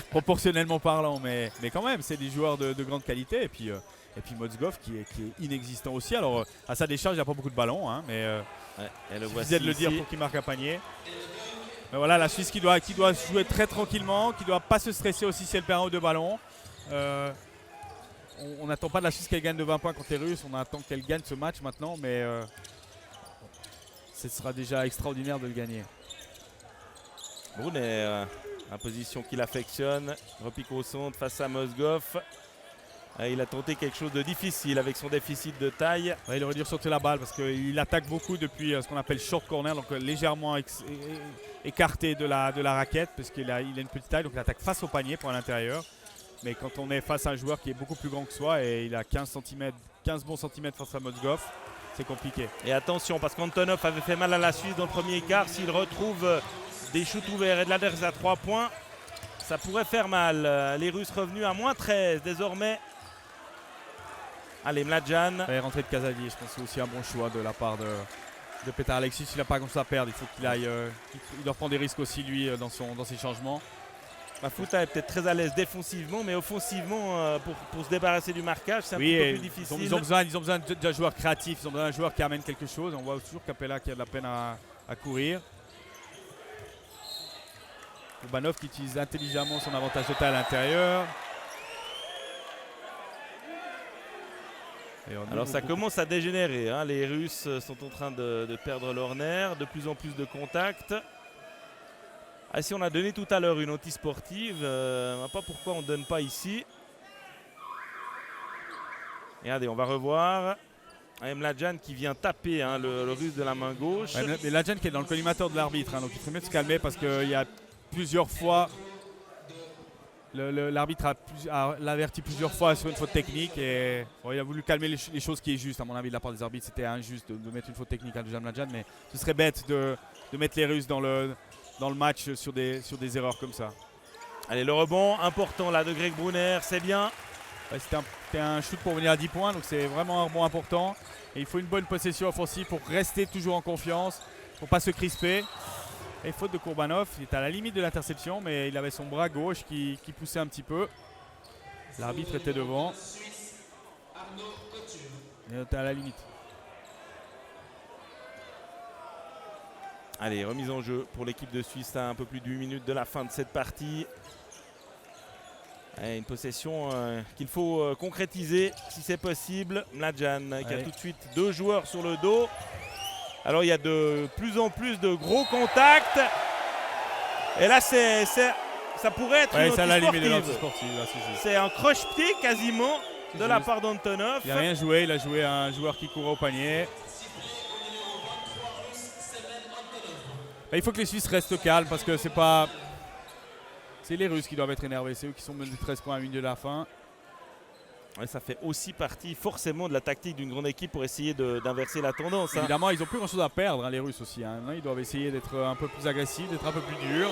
proportionnellement parlant. Mais quand même, c'est des joueurs de grande qualité. Et puis Moskov qui est inexistant aussi. Alors à sa décharge, il n'a pas beaucoup de ballons, hein, mais il suffisait de le dire pour qu'il marque un panier. Mais voilà, la Suisse qui doit jouer très tranquillement, qui ne doit pas se stresser aussi si elle perd 1 ou 2 ballons. On n'attend pas de la Suisse qu'elle gagne de 20 points contre les Russes, on attend qu'elle gagne ce match maintenant, mais ce sera déjà extraordinaire de le gagner. Brunner, la position qu'il affectionne. Repique au centre face à Mozgov. Il a tenté quelque chose de difficile avec son déficit de taille. Ouais, il aurait dû sauter la balle parce qu'il attaque beaucoup depuis ce qu'on appelle short corner, donc légèrement écarté de la raquette parce qu'il a une petite taille, donc il attaque face au panier pour l'intérieur. Mais quand on est face à un joueur qui est beaucoup plus grand que soi et il a 15 bons centimètres face à Mozgov, c'est compliqué. Et attention, parce qu'Antonov avait fait mal à la Suisse dans le premier quart. S'il retrouve des shoots ouverts et de l'adresse à 3 points, ça pourrait faire mal. Les Russes revenus à moins 13 désormais. Allez, Mladjan. Et rentrée de Kazadi, je pense que c'est aussi un bon choix de la part de Petar Alexis. Il n'a pas grand chose à perdre, il faut qu'il aille. Il doit prendre des risques aussi lui dans ses changements. Mafuta est peut-être très à l'aise défensivement, mais offensivement, pour se débarrasser du marquage, c'est un petit peu plus difficile. Ils ont besoin d'un joueur créatif, ils ont besoin d'un joueur qui amène quelque chose. On voit toujours Capella qui a de la peine à courir. Kurbanov qui utilise intelligemment son avantage de taille à l'intérieur. Alors ça commence à dégénérer, hein. Les Russes sont en train de perdre leur nerf, de plus en plus de contacts. Ah, si on a donné tout à l'heure une anti-sportive, on ne voit pas pourquoi on ne donne pas ici. Regardez, on va revoir. Mladjan qui vient taper, hein, le Russe de la main gauche. Mladjan qui est dans le collimateur de l'arbitre, hein, donc il faut mieux se calmer parce qu'il y a plusieurs fois... L'arbitre a l'averti plusieurs fois sur une faute technique et bon, il a voulu calmer les choses qui est juste. À mon avis, de la part des arbitres, c'était injuste de mettre une faute technique à Dusan Mladjan, mais ce serait bête de mettre les Russes dans le match sur des erreurs comme ça. Allez, le rebond important là de Greg Brunner, c'est bien. Ouais, c'était un shoot pour venir à 10 points, donc c'est vraiment un rebond important. Et il faut une bonne possession offensive pour rester toujours en confiance, pour ne pas se crisper. Et faute de Kurbanov, il est à la limite de l'interception, mais il avait son bras gauche qui poussait un petit peu. L'arbitre était devant. Il était à la limite. Allez, remise en jeu pour l'équipe de Suisse à un peu plus de 8 minutes de la fin de cette partie. Une possession qu'il faut concrétiser si c'est possible. Mladjan qui a tout de suite 2 joueurs sur le dos. Alors il y a de plus en plus de gros contacts. Et là ça pourrait être une anti-sportive. C'est un croche-pied quasiment de la part d'Antonov. Il n'a rien joué, il a joué à un joueur qui courait au panier. Il faut que les Suisses restent calmes parce que c'est les Russes qui doivent être énervés. C'est eux qui sont menés 13 points à 1 minute de la fin. Ouais, ça fait aussi partie forcément de la tactique d'une grande équipe pour essayer d'inverser la tendance. Hein. Évidemment, ils n'ont plus grand chose à perdre, hein, les Russes aussi. Hein. Ils doivent essayer d'être un peu plus agressifs, d'être un peu plus durs.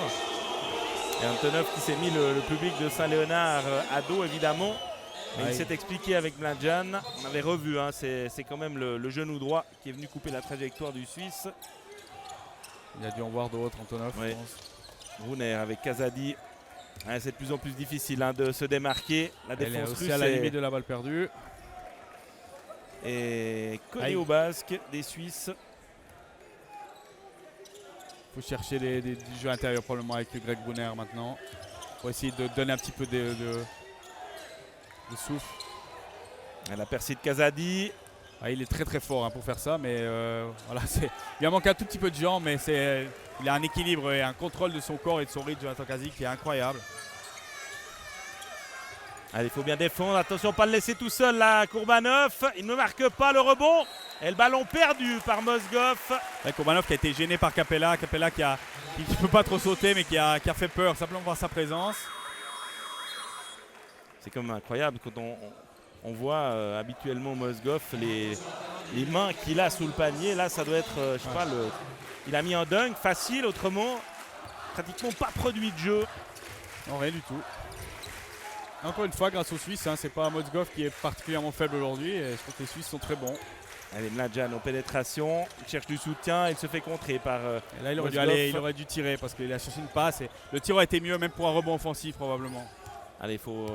Et Antonov qui s'est mis le public de Saint-Léonard à dos évidemment. Mais il s'est expliqué avec Mladjan. On avait revu, hein, c'est quand même le genou droit qui est venu couper la trajectoire du Suisse. Il a dû en voir d'autres, Antonov. Oui. Brunner avec Kazadi. Ouais, c'est de plus en plus difficile, hein, de se démarquer. La défense russe est à la limite de la balle perdue. Et collé au basque des Suisses. Il faut chercher du jeu intérieur probablement avec Greg Brunner maintenant. Pour essayer de donner un petit peu de souffle. La percée de Kazadi. Il est très très fort, hein, pour faire ça, mais voilà, il lui manque un tout petit peu de jambes, mais il a un équilibre et un contrôle de son corps et de son rythme, Jonathan Kazik, qui est incroyable. Allez, il faut bien défendre. Attention, pas le laisser tout seul là, Kurbanov. Il ne marque pas le rebond. Et le ballon perdu par Mozgov. Kurbanov qui a été gêné par Capella. Capella qui ne peut pas trop sauter, mais qui a fait peur simplement par sa présence. C'est quand même incroyable quand on voit habituellement Mozgov, les mains qu'il a sous le panier. Là, ça doit être, je sais pas, il a mis un dunk facile, autrement, pratiquement pas produit de jeu. Non, rien du tout. Encore une fois, grâce aux Suisses, hein, c'est pas Mozgov qui est particulièrement faible aujourd'hui. Je trouve que les Suisses sont très bons. Allez, Mladjan en pénétration, il cherche du soutien, il se fait contrer par et là, il aurait dû tirer parce qu'il a cherché une passe. Et le tir aurait été mieux, même pour un rebond offensif probablement. Allez, il faut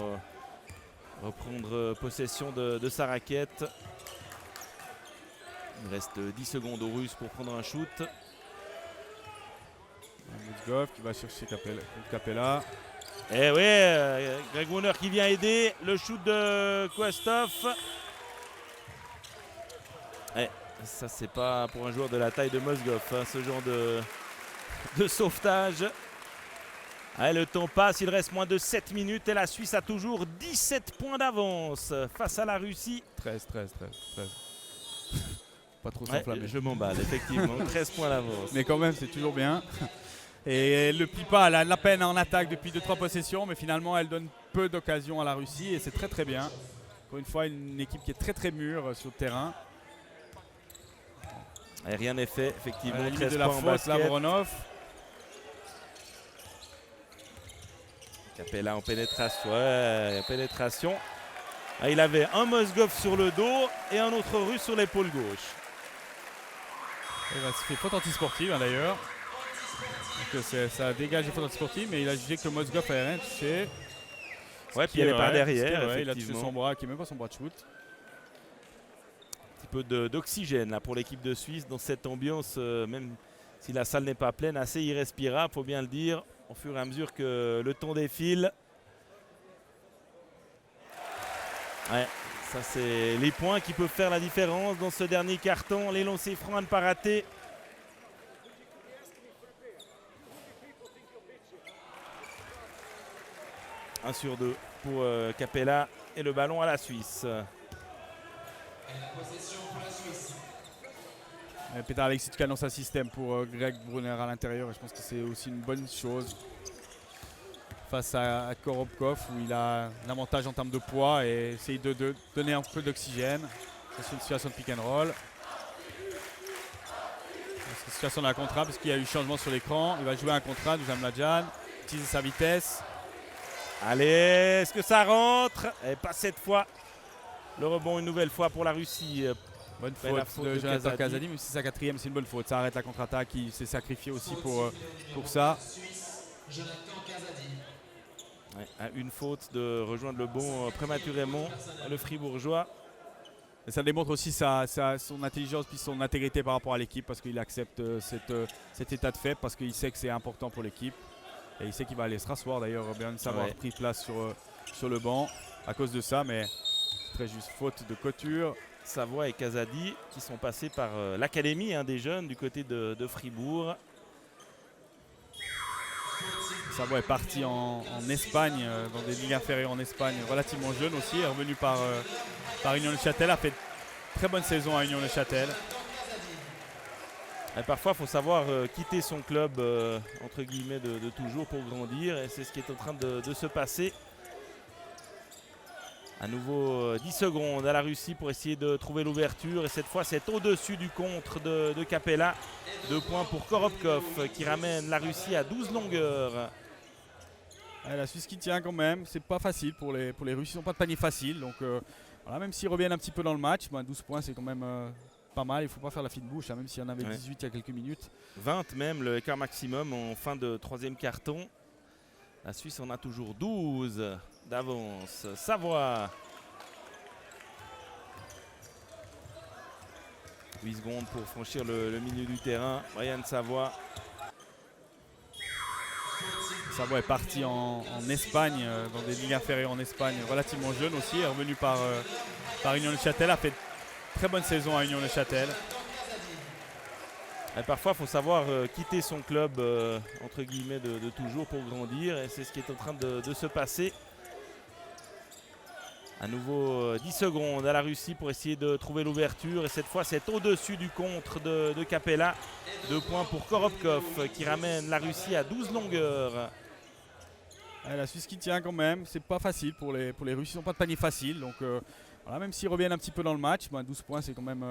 reprendre possession de sa raquette. Il reste 10 secondes aux Russes pour prendre un shoot. Mozgov qui va chercher Capella. Et oui, Greg Brunner qui vient aider. Le shoot de Kwastov. Ça, c'est pas pour un joueur de la taille de Mozgov, hein, ce genre de sauvetage. Allez, le temps passe, il reste moins de 7 minutes et la Suisse a toujours 17 points d'avance face à la Russie. 13. Pas trop Ouais, s'enflammer. je m'emballe, effectivement. 13 points d'avance. Mais quand même, c'est toujours bien. Et le Pipa, elle a de la peine en attaque depuis 2-3 possessions, mais finalement, elle donne peu d'occasions à la Russie et c'est très très bien. Encore une fois, une équipe qui est très très mûre sur le terrain. Et rien n'est fait, effectivement. À la limite 13 de la points en faute, basket. Lavronov. Capella en pénétration. Ouais, en pénétration. Ah, il avait un Mozgov sur le dos et un autre Russe sur l'épaule gauche. Il va se faire faute antisportive d'ailleurs. Donc ça dégage les fautes antisportives, mais il a jugé que Mozgov n'avait rien touché. Ouais, puis elle est par derrière. Il a touché effectivement. son bras, qui n'est même pas son bras de shoot. Un petit peu d'oxygène là pour l'équipe de Suisse dans cette ambiance, même si la salle n'est pas pleine, assez irrespirable, faut bien le dire, au fur et à mesure que le temps défile. Ouais, ça c'est les points qui peuvent faire la différence dans ce dernier carton. Les lancers francs à ne pas rater. Un sur 2 pour Capella et le ballon à la Suisse. Et la possession pour la Suisse. Petar Alexic annonce un système pour Greg Brunner à l'intérieur et je pense que c'est aussi une bonne chose face à Korobkov où il a un avantage en termes de poids et essaye de donner un peu d'oxygène. C'est une situation de pick and roll. C'est une situation de la contrat parce qu'il y a eu changement sur l'écran. Il va jouer un contrat, Dusan Mladjan, utiliser sa vitesse. Allez, est-ce que ça rentre? Et pas cette fois. Le rebond une nouvelle fois pour la Russie. Bonne la faute de de Jonathan Kazadi. Kazadi, même si c'est sa quatrième, c'est une bonne faute. Ça arrête la contre-attaque, il s'est sacrifié aussi pour ça. Suisse, Jonathan Kazadi. Ouais, une faute de rejoindre le bon prématurément, le Fribourgeois. Et ça démontre aussi son intelligence puis son intégrité par rapport à l'équipe parce qu'il accepte cet état de fait parce qu'il sait que c'est important pour l'équipe. Et il sait qu'il va aller se rasseoir d'ailleurs, bien savoir Ouais. pris place sur le banc à cause de ça, mais très juste faute de Couture. Savoie et Kazadi qui sont passés par l'académie des jeunes du côté de Fribourg. Savoie est parti en Espagne, dans des ligues inférieures en Espagne, relativement jeune aussi, est revenu par Union-le-Châtel, a fait très bonne saison à Union-le-Châtel. Et parfois, il faut savoir quitter son club entre guillemets de toujours pour grandir et c'est ce qui est en train de se passer. À nouveau 10 secondes à la Russie pour essayer de trouver l'ouverture et cette fois c'est au-dessus du contre de Capella. 2 points pour Korobkov qui ramène la Russie à 12 longueurs. Ouais, la Suisse qui tient quand même, c'est pas facile pour les Russes, ils n'ont pas de panier facile, donc voilà, même s'ils reviennent un petit peu dans le match, 12 points c'est quand même pas mal, il ne faut pas faire la fine bouche, même s'il y en avait 18 il y a quelques minutes. 20 même le écart maximum en fin de troisième carton. La Suisse en a toujours 12 d'avance. Savoie. 8 secondes pour franchir le milieu du terrain. Brian Savoie. Savoie est parti en Espagne, dans des ligues inférieures en Espagne, relativement jeune aussi, est revenu par Union-le-Châtel, a fait très bonne saison à Union-le-Châtel. Et parfois, il faut savoir quitter son club entre guillemets de toujours pour grandir et c'est ce qui est en train de se passer. À nouveau 10 secondes à la Russie pour essayer de trouver l'ouverture et cette fois c'est au-dessus du contre de Capella. 2 points pour Korobkov qui ramène la Russie à 12 longueurs. Ouais, la Suisse qui tient quand même, c'est pas facile pour les Russes, ils n'ont pas de panier facile, donc voilà, même s'ils reviennent un petit peu dans le match, 12 points c'est quand même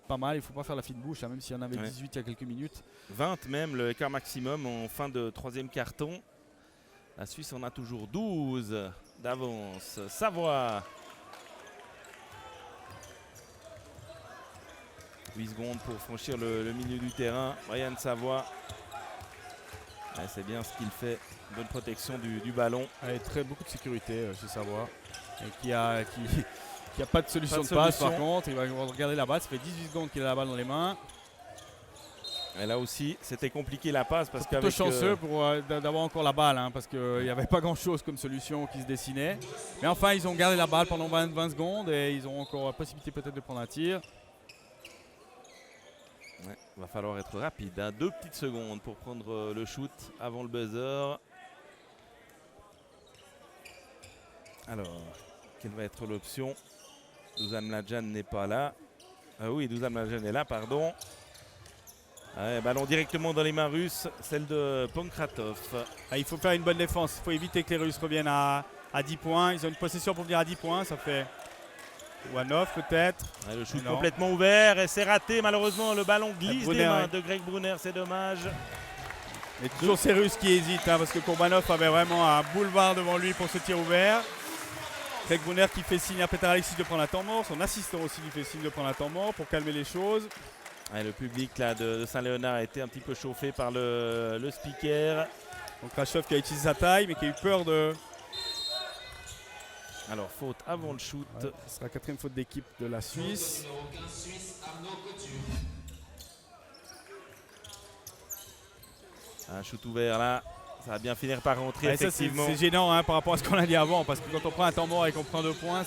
pas mal, il ne faut pas faire la fine bouche, même s'il y en avait 18 il y a quelques minutes. 20 même le écart maximum en fin de troisième carton. La Suisse en a toujours 12 d'avance. Savoie. 8 secondes pour franchir le milieu du terrain. Brian Savoie. Ouais, c'est bien ce qu'il fait. Bonne protection du ballon. Allez, beaucoup de sécurité chez Savoie. Et qui a pas de solution Pas de de passe solution. par contre. Il va regarder la balle, ça fait 18 secondes qu'il a la balle dans les mains. Et là aussi, c'était compliqué la passe parce Plutôt qu'avec chanceux d'avoir encore la balle parce qu'il n'y avait pas grand chose comme solution qui se dessinait. Mais enfin, ils ont gardé la balle pendant 20 secondes et ils ont encore la possibilité peut-être de prendre un tir. va falloir être rapide. 2 petites secondes pour prendre le shoot avant le buzzer. Alors, quelle va être l'option? Dusan Mladjan n'est pas là. Ah oui, Dusan Mladjan est là, pardon. Ouais, ballon directement dans les mains russes, celle de Pankratov. Ah, il faut faire une bonne défense. Il faut éviter que les Russes reviennent à 10 points. Ils ont une possession pour venir à 10 points. Ça fait one-off peut-être. Ouais, le shoot Non. complètement ouvert et c'est raté. Malheureusement, le ballon glisse Brunner, des mains ouais. de Greg Brunner. C'est dommage. Et toujours ces Russes qui hésitent parce que Kourbanov avait vraiment un boulevard devant lui pour ce tir ouvert. Greg Brunner qui fait signe à Petar Alexis de prendre un temps mort. Son assistant aussi lui fait signe de prendre un temps mort pour calmer les choses. Ouais, le public là, de Saint-Léonard a été un petit peu chauffé par le speaker. Donc Rachov qui a utilisé sa taille mais qui a eu peur de... Alors faute avant le shoot. Ouais, ce sera la 4e faute d'équipe de la Suisse. Numéro 15 suisse, Arnaud Couture. Un shoot ouvert là. Ça va bien finir par rentrer, Ouais, ça, effectivement. c'est gênant hein, par rapport à ce qu'on a dit avant parce que quand on prend un temps mort et qu'on prend 2 points,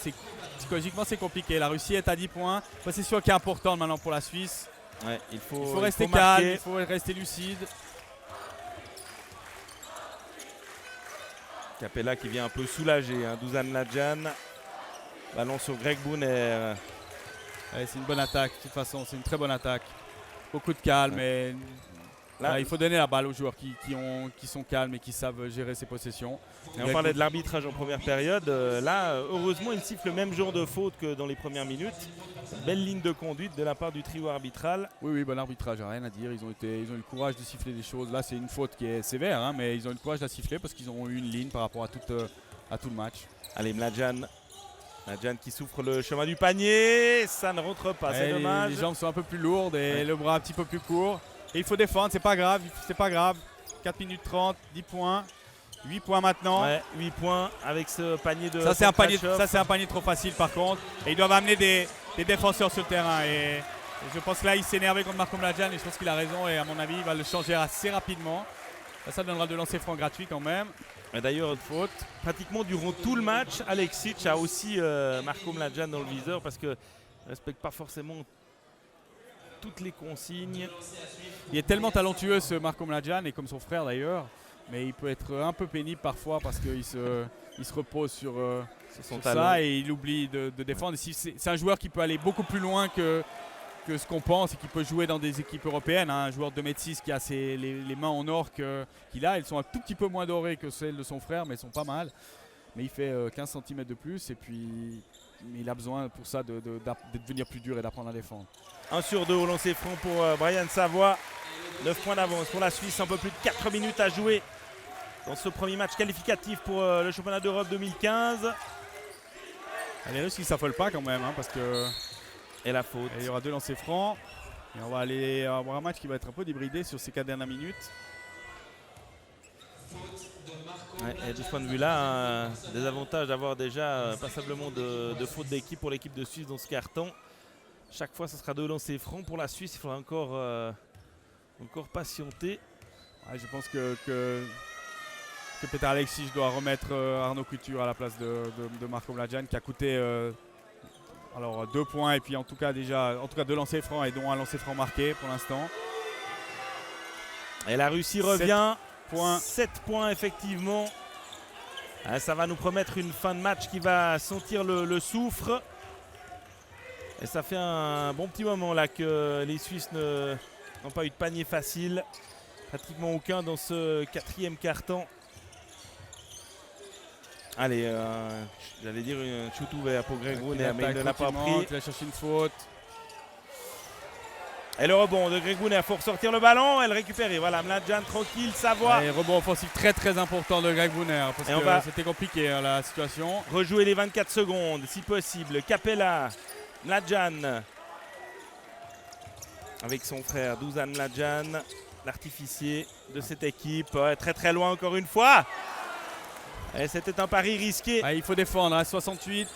psychologiquement c'est compliqué. La Russie est à 10 points. Possession qui est importante maintenant pour la Suisse. Ouais, il faut rester marquer. calme, il faut rester lucide. Capella qui vient un peu soulager. Hein. Dusan Mladjan. Ballon sur Greg Brunner. Ouais, c'est une bonne attaque, de toute façon, c'est une très bonne attaque. Beaucoup de calme, Ouais. et Là, il faut donner la balle aux joueurs qui sont calmes et qui savent gérer ses possessions. et on parlait de l'arbitrage en première période. Là, heureusement, il siffle le même genre de faute que dans les premières minutes. Belle ligne de conduite de la part du trio arbitral. Oui, bon arbitrage, rien à dire. Ils ont eu le courage de siffler des choses. Là, c'est une faute qui est sévère, hein, mais ils ont eu le courage de la siffler parce qu'ils ont eu une ligne par rapport à tout le match. Allez, Mladjan. Mladjan qui souffre le chemin du panier. Ça ne rentre pas, c'est dommage. Les jambes sont un peu plus lourdes et le bras un petit peu plus court. Et il faut défendre, c'est pas grave, 4 minutes 30, 10 points, 8 points maintenant. Ouais, 8 points avec ce panier de Ça c'est Pankratov. un panier trop facile par contre. Et ils doivent amener des défenseurs sur le terrain. Et je pense que là il s'est énervé contre Marko Mladjan et je pense qu'il a raison et à mon avis il va le changer assez rapidement. Ça donnera de lancer franc gratuit quand même. Et d'ailleurs, faute. Pratiquement durant tout le match, Aleksic a aussi Marko Mladjan dans le viseur parce qu'il ne respecte pas forcément toutes les consignes. Il est tellement talentueux ce Marko Mladjan et comme son frère d'ailleurs. Mais il peut être un peu pénible parfois parce qu'il se repose sur Son ça talent. et il oublie de défendre. C'est un joueur qui peut aller beaucoup plus loin que ce qu'on pense et qui peut jouer dans des équipes européennes. Hein. Un joueur de 2,6 m qui a les mains en or qu'il a. Elles sont un tout petit peu moins dorées que celles de son frère, mais elles sont pas mal. Mais il fait 15 cm de plus et puis il a besoin pour ça de devenir plus dur et d'apprendre à défendre. 1 sur 2 au lancer franc pour Brian Savoie. 9 points d'avance pour la Suisse. Un peu plus de 4 minutes à jouer dans ce premier match qualificatif pour le championnat d'Europe 2015. Les Russes qui ne s'affolent pas quand même hein, parce que Et la faute. il y aura 2 lancers francs. Et on va aller avoir un match qui va être un peu débridé sur ces 4 dernières minutes. Ouais, et de ce point de vue-là, des avantages d'avoir déjà passablement de fautes d'équipe pour l'équipe de Suisse dans ce carton. Chaque fois, ce sera 2 lancers francs. Pour la Suisse, il faudra encore patienter. Ouais, je pense que Petar Alexis doit remettre Arnaud Couture à la place de Marko Mladjan qui a coûté 2 points et puis en tout cas 2 lancers francs et dont un lancer franc marqué pour l'instant. Et la Russie revient. 7 7 points effectivement. Ah, ça va nous promettre une fin de match qui va sentir le soufre. Et ça fait un bon petit moment là que les Suisses n'ont pas eu de panier facile. Pratiquement aucun dans ce 4e quart-temps. Allez, j'allais dire un shoot ouvert pour Greg Brunner, mais il ne l'a pas pris. Il a cherché une faute. Et le rebond de Greg Brunner, il faut ressortir le ballon et le récupérer. Voilà, Mladjan tranquille, Savoie. Et rebond offensif très important de Greg Brunner parce Et on que va c'était compliqué hein, la situation. rejouer les 24 secondes, si possible. Capella, Mladjan. Avec son frère Dusan Mladjan, l'artificier de cette équipe. Ouais, très loin encore une fois. Et c'était un pari risqué. Il faut défendre, hein, 68.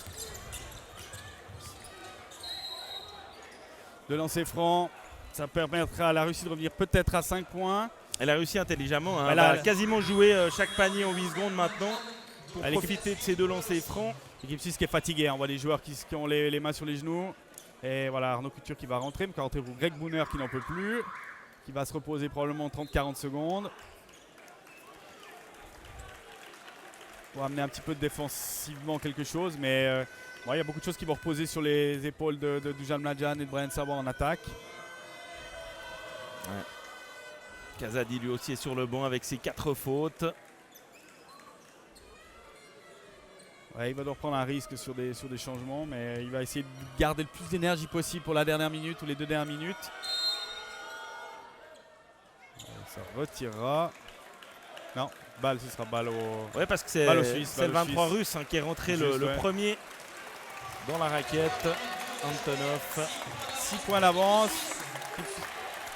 De lancer franc. Ça permettra à la Russie de revenir peut-être à 5 points. Elle a réussi intelligemment. Hein. Elle Elle a va quasiment jouer chaque panier en 8 secondes maintenant pour L'équipe- profiter de ces 2 lancers francs. L'équipe suisse qui est fatiguée, hein. On voit les joueurs qui ont les mains sur les genoux. Et voilà Arnaud Couture qui va rentrer, mais qui va rentrer pour Greg Brunner qui n'en peut plus, qui va se reposer probablement 30-40 secondes. pour amener un petit peu défensivement quelque chose. Mais il y a beaucoup de choses qui vont reposer sur les épaules de Dusan Mladjan et de Brian Savoie en attaque. Ouais. Kazadi lui aussi est sur le banc avec ses 4 fautes. Ouais, il va devoir prendre un risque sur des changements, mais il va essayer de garder le plus d'énergie possible pour la dernière minute ou les 2 dernières minutes. Ça retirera. Non, balle, ce sera balle au. Ouais, parce que c'est le 23 russe qui est rentré le premier dans la raquette. Antonov. 6 points d'avance.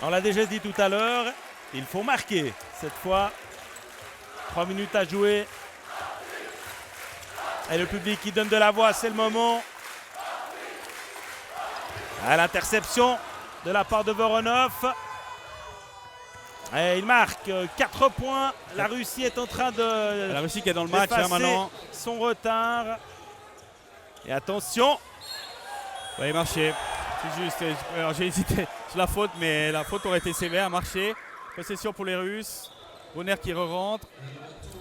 On l'a déjà dit tout à l'heure, il faut marquer cette fois. 3 minutes à jouer. Et le public qui donne de la voix, c'est le moment. À l'interception de la part de Voronov. Et il marque 4 points. La Russie est en train de. La Russie qui est dans le match maintenant. Son retard. Et attention. Oui, marché. C'est juste. J'ai hésité sur la faute, mais la faute aurait été sévère. Marché. Possession pour les Russes. Bonner qui re-rentre.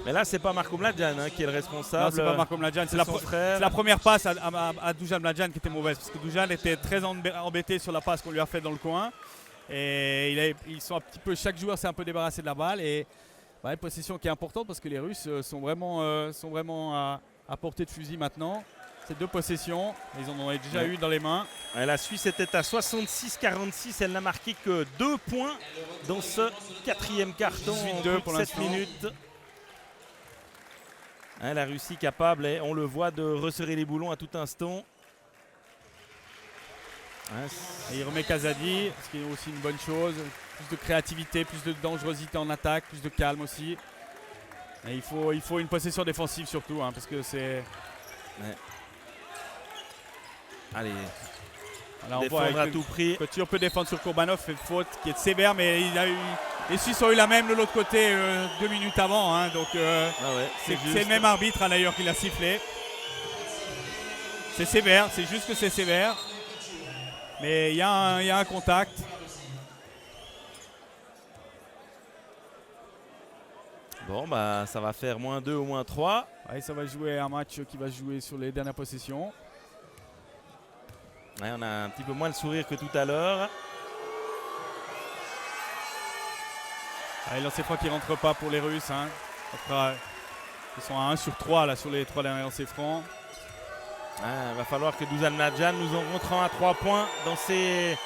Mais là, c'est pas Marko Mladjan qui est le responsable. Non, c'est pas Marko Mladjan. C'est la première passe à Dusan Mladjan qui était mauvaise. Parce que Dusan était très embêté sur la passe qu'on lui a faite dans le coin. Et ils sont un petit peu, chaque joueur s'est un peu débarrassé de la balle. Et une possession qui est importante parce que les Russes sont vraiment à portée de fusil maintenant. C'est 2 possessions. Ils en ont déjà eu dans les mains. Et la Suisse était à 66-46. Elle n'a marqué que 2 points dans ce 4e carton. 18-2 pour 7 minutes. La Russie capable, on le voit, de resserrer les boulons à tout instant. Et il remet Kazadi, ce qui est aussi une bonne chose. Plus de créativité, plus de dangerosité en attaque, plus de calme aussi. Et il faut une possession défensive surtout, parce que c'est. Ouais. Allez. Là, on défendre voit à tout prix. Couture peut défendre sur Kourbanov, fait faute qui est sévère, mais les Suisses ont eu la même de l'autre côté 2 minutes avant. Donc c'est le même arbitre d'ailleurs qui l'a sifflé. C'est sévère, c'est juste que c'est sévère. Mais il y a un contact. Bon, ça va faire -2 ou -3. Ouais, ça va jouer un match qui va se jouer sur les dernières possessions. Ouais, on a un petit peu moins le sourire que tout à l'heure. Les lancers francs qui ne rentrent pas pour les Russes. Ils sont à 1 sur 3 là, sur les 3 derniers lancers francs. Il va falloir que Dusan Mladjan nous en rentrant à 3 points dans ces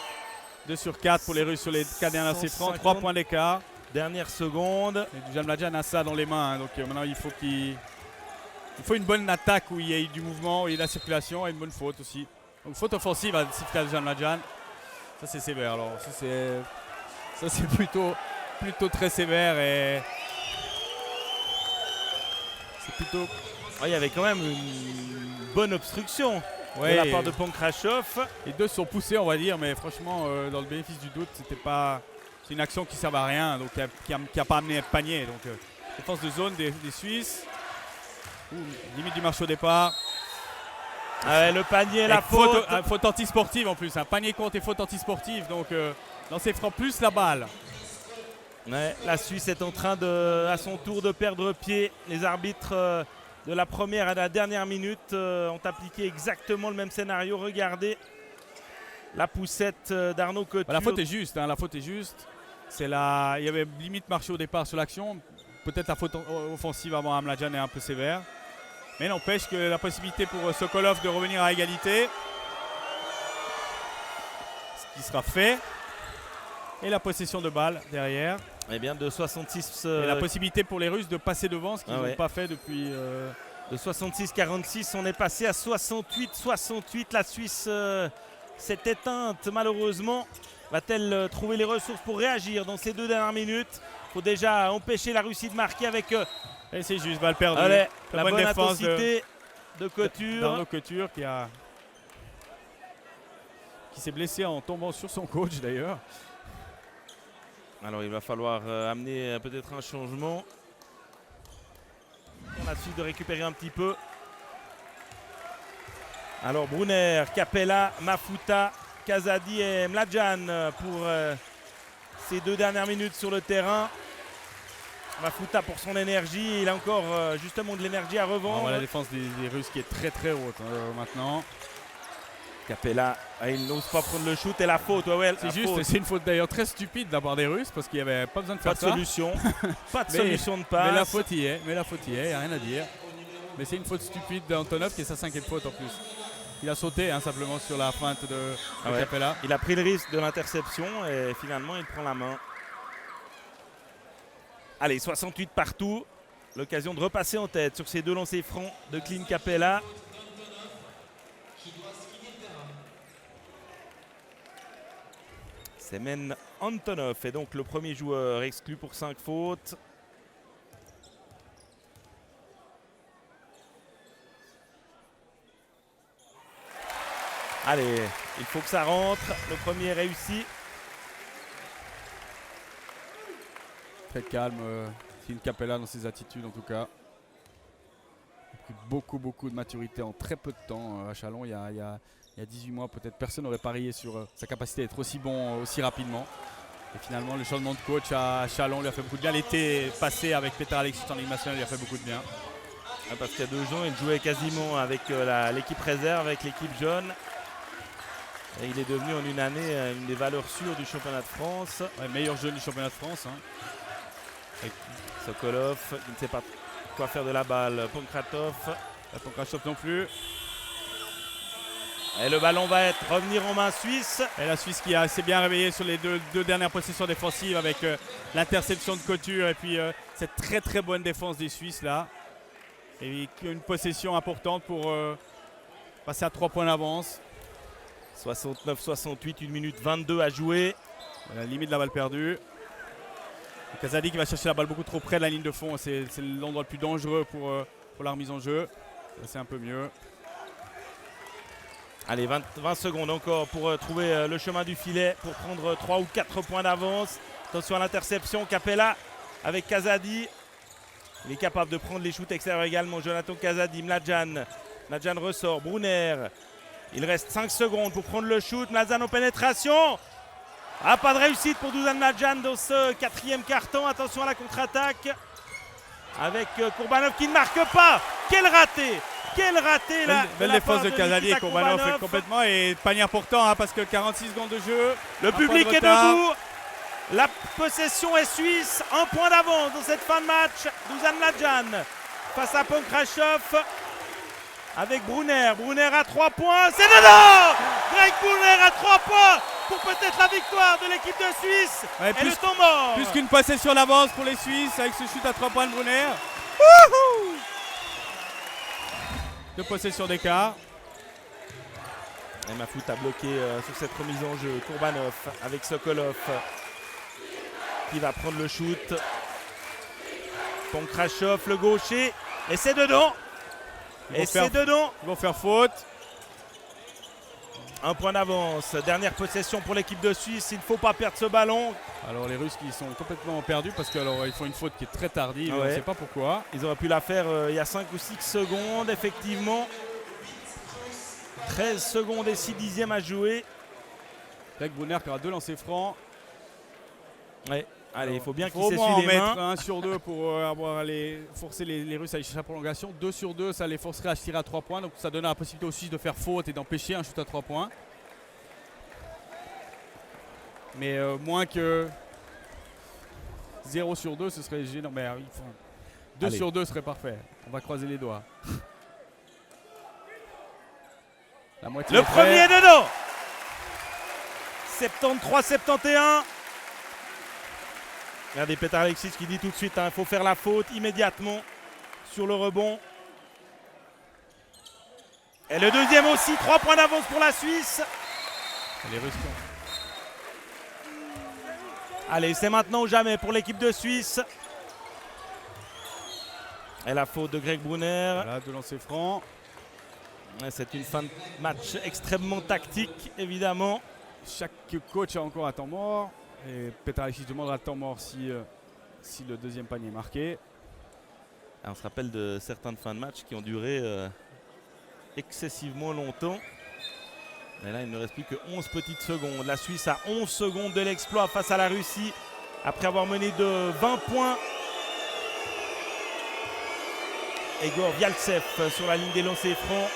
2 sur 4 pour les Russes sur les 4 derniers lancers francs. 3 points d'écart. Dernière seconde. Et Dusan Mladjan a ça dans les mains. Donc maintenant il faut une bonne attaque où il y ait du mouvement, où il y ait de la circulation et une bonne faute aussi. Donc faute offensive à siffler Dusan Mladjan. Ça c'est sévère. Alors ça c'est plutôt très sévère et c'est plutôt. Il y avait quand même une bonne obstruction de la part de Pankrashov. Les 2 sont poussés, on va dire, mais franchement, dans le bénéfice du doute, c'est une action qui ne sert à rien, donc qui n'a pas amené un panier. Donc défense de zone des Suisses. Limite du marché au départ. Le panier, la faute. Faute anti-sportive en plus. Un panier contre et faute anti-sportive. Donc lancer franc plus la balle. Ouais, la Suisse est en train à son tour de perdre pied. Les arbitres de la première à la dernière minute ont appliqué exactement le même scénario. Regardez la poussette d'Arnaud Couture. La faute est juste. La faute est juste. Il y avait limite marché au départ sur l'action. Peut-être la faute offensive avant Mladjan est un peu sévère. Mais n'empêche que la possibilité pour Sokolov de revenir à égalité. Ce qui sera fait. Et la possession de balle derrière. Eh bien de 66. Et la possibilité pour les Russes de passer devant, ce qu'ils n'ont pas fait depuis. De 66-46, on est passé à 68-68. La Suisse s'est éteinte malheureusement. Va-t-elle trouver les ressources pour réagir dans ces 2 dernières minutes? Il faut déjà empêcher la Russie de marquer avec. Et c'est juste, balle perdue. Allez, la bonne bonne défense intensité de Couture. D'Arnaud Couture qui s'est blessé en tombant sur son coach d'ailleurs. Alors il va falloir amener peut-être un changement. On a su de récupérer un petit peu. Alors Brunner, Capella, Mafuta, Kazadi et Mladjan pour ces 2 dernières minutes sur le terrain. Mafuta pour son énergie. Il a encore justement de l'énergie à revendre. On voit la défense des Russes qui est très très haute maintenant. Capella, il n'ose pas prendre le shoot et la faute. Ouais, c'est juste, c'est une faute d'ailleurs très stupide d'avoir des Russes parce qu'il n'y avait pas besoin de faire pas ça. de solution. Pas de solution de passe. Mais la faute y est, il n'y a rien à dire. Mais c'est une faute stupide d'Antonov qui est sa 5e faute en plus. Il a sauté simplement sur la feinte de Capella. Il a pris le risque de l'interception et finalement il prend la main. Allez, 68 partout. L'occasion de repasser en tête sur ces deux lancers francs de Clint Capella. Semen Antonov est donc le premier joueur exclu pour 5 fautes. Allez, il faut que ça rentre. Le premier est réussi. Très calme, Clint Capella dans ses attitudes en tout cas. Il a pris beaucoup de maturité en très peu de temps à Chalon. Il y a 18 mois, peut-être personne n'aurait parié sur sa capacité à être aussi bon aussi rapidement. Et finalement, le changement de coach à Chalon lui a fait beaucoup de bien. L'été passé avec Petar Alexis en Ligue nationale, lui a fait beaucoup de bien. Parce qu'il y a 2 ans, il jouait quasiment avec l'équipe réserve, avec l'équipe jaune. Et il est devenu en une année une des valeurs sûres du championnat de France. Ouais, meilleur jeune du championnat de France. Avec Sokolov, qui ne sait pas quoi faire de la balle. Pankratov. Pankratov non plus. Et le ballon va revenir en main suisse. Et la Suisse qui s'est bien réveillée sur les deux dernières possessions défensives avec l'interception de Couture et puis cette très bonne défense des Suisses là. Et une possession importante pour passer à 3 points d'avance. 69-68, 1 minute 22 à jouer. À la limite de la balle perdue. Kazadi qui va chercher la balle beaucoup trop près de la ligne de fond. C'est l'endroit le plus dangereux pour la remise en jeu. C'est un peu mieux. Allez, 20 secondes encore pour trouver le chemin du filet, pour prendre 3 ou 4 points d'avance. Attention à l'interception, Capella avec Kazadi. Il est capable de prendre les shoots extérieurs également. Jonathan Kazadi, Mladjan ressort, Brunner. Il reste 5 secondes pour prendre le shoot. Mladjan en pénétration. Ah, pas de réussite pour Dusan Mladjan dans ce 4e quart-temps. Attention à la contre-attaque. Avec Kourbanov qui ne marque pas. Quel raté! Quel raté là! Belle défense de Kazadi et Kourbanov fait complètement. Et panier important parce que 46 secondes de jeu. Le public est debout. La possession est suisse. 1 point d'avance dans cette fin de match. Dusan Mladjan face à Pankratov. Avec Brunner. Brunner à 3 points. C'est dedans! Greg Brunner à 3 points pour peut-être la victoire de l'équipe de Suisse. Ouais, et le temps mort. Plus qu'une possession d'avance pour les Suisses avec ce shoot à 3 points de Brunner. 2 possessions d'écart. Et Mafuta a bloqué sur cette remise en jeu. Kourbanov avec Sokolov qui va prendre le shoot. Pankratov, le gaucher. Et c'est dedans. Et c'est dedans. Ils vont faire faute. 1 point d'avance. Dernière possession pour l'équipe de Suisse. Il ne faut pas perdre ce ballon. Alors les Russes qui sont complètement perdus parce qu'ils font une faute qui est très tardive. On ne sait pas pourquoi. Ils auraient pu la faire il y a 5 ou 6 secondes, effectivement. 13 secondes et 6 dixièmes à jouer. Greg Brunner qui aura 2 lancers francs. Ouais. Allez, il faut bien qu'il s'essuie les mains. Il faut au moins en mettre 1 sur 2 pour forcer les Russes à aller chercher la prolongation. 2 sur 2, ça les forcerait à tirer à 3 points. Donc ça donne la possibilité aux Suisses de faire faute et d'empêcher un shoot à 3 points. Mais moins que 0 sur 2, ce serait gênant. Mais 2 sur 2 serait parfait. On va croiser les doigts. La moitié le premier est dedans. 73-71. Regardez Petar Alexis qui dit tout de suite, il faut faire la faute immédiatement sur le rebond. Et le deuxième aussi, 3 points d'avance pour la Suisse. Les Russes. Allez, c'est maintenant ou jamais pour l'équipe de Suisse. Et la faute de Greg Brunner. Voilà, 2 lancers francs. C'est une fin de match extrêmement tactique, évidemment. Chaque coach a encore un temps mort. Et Petar Alexis demandera le temps mort si le deuxième panier est marqué. On se rappelle de certaines fins de match qui ont duré excessivement longtemps. Mais là, il ne reste plus que 11 petites secondes. La Suisse a 11 secondes de l'exploit face à la Russie. Après avoir mené de 20 points Egor Vialtsev sur la ligne des lancers francs.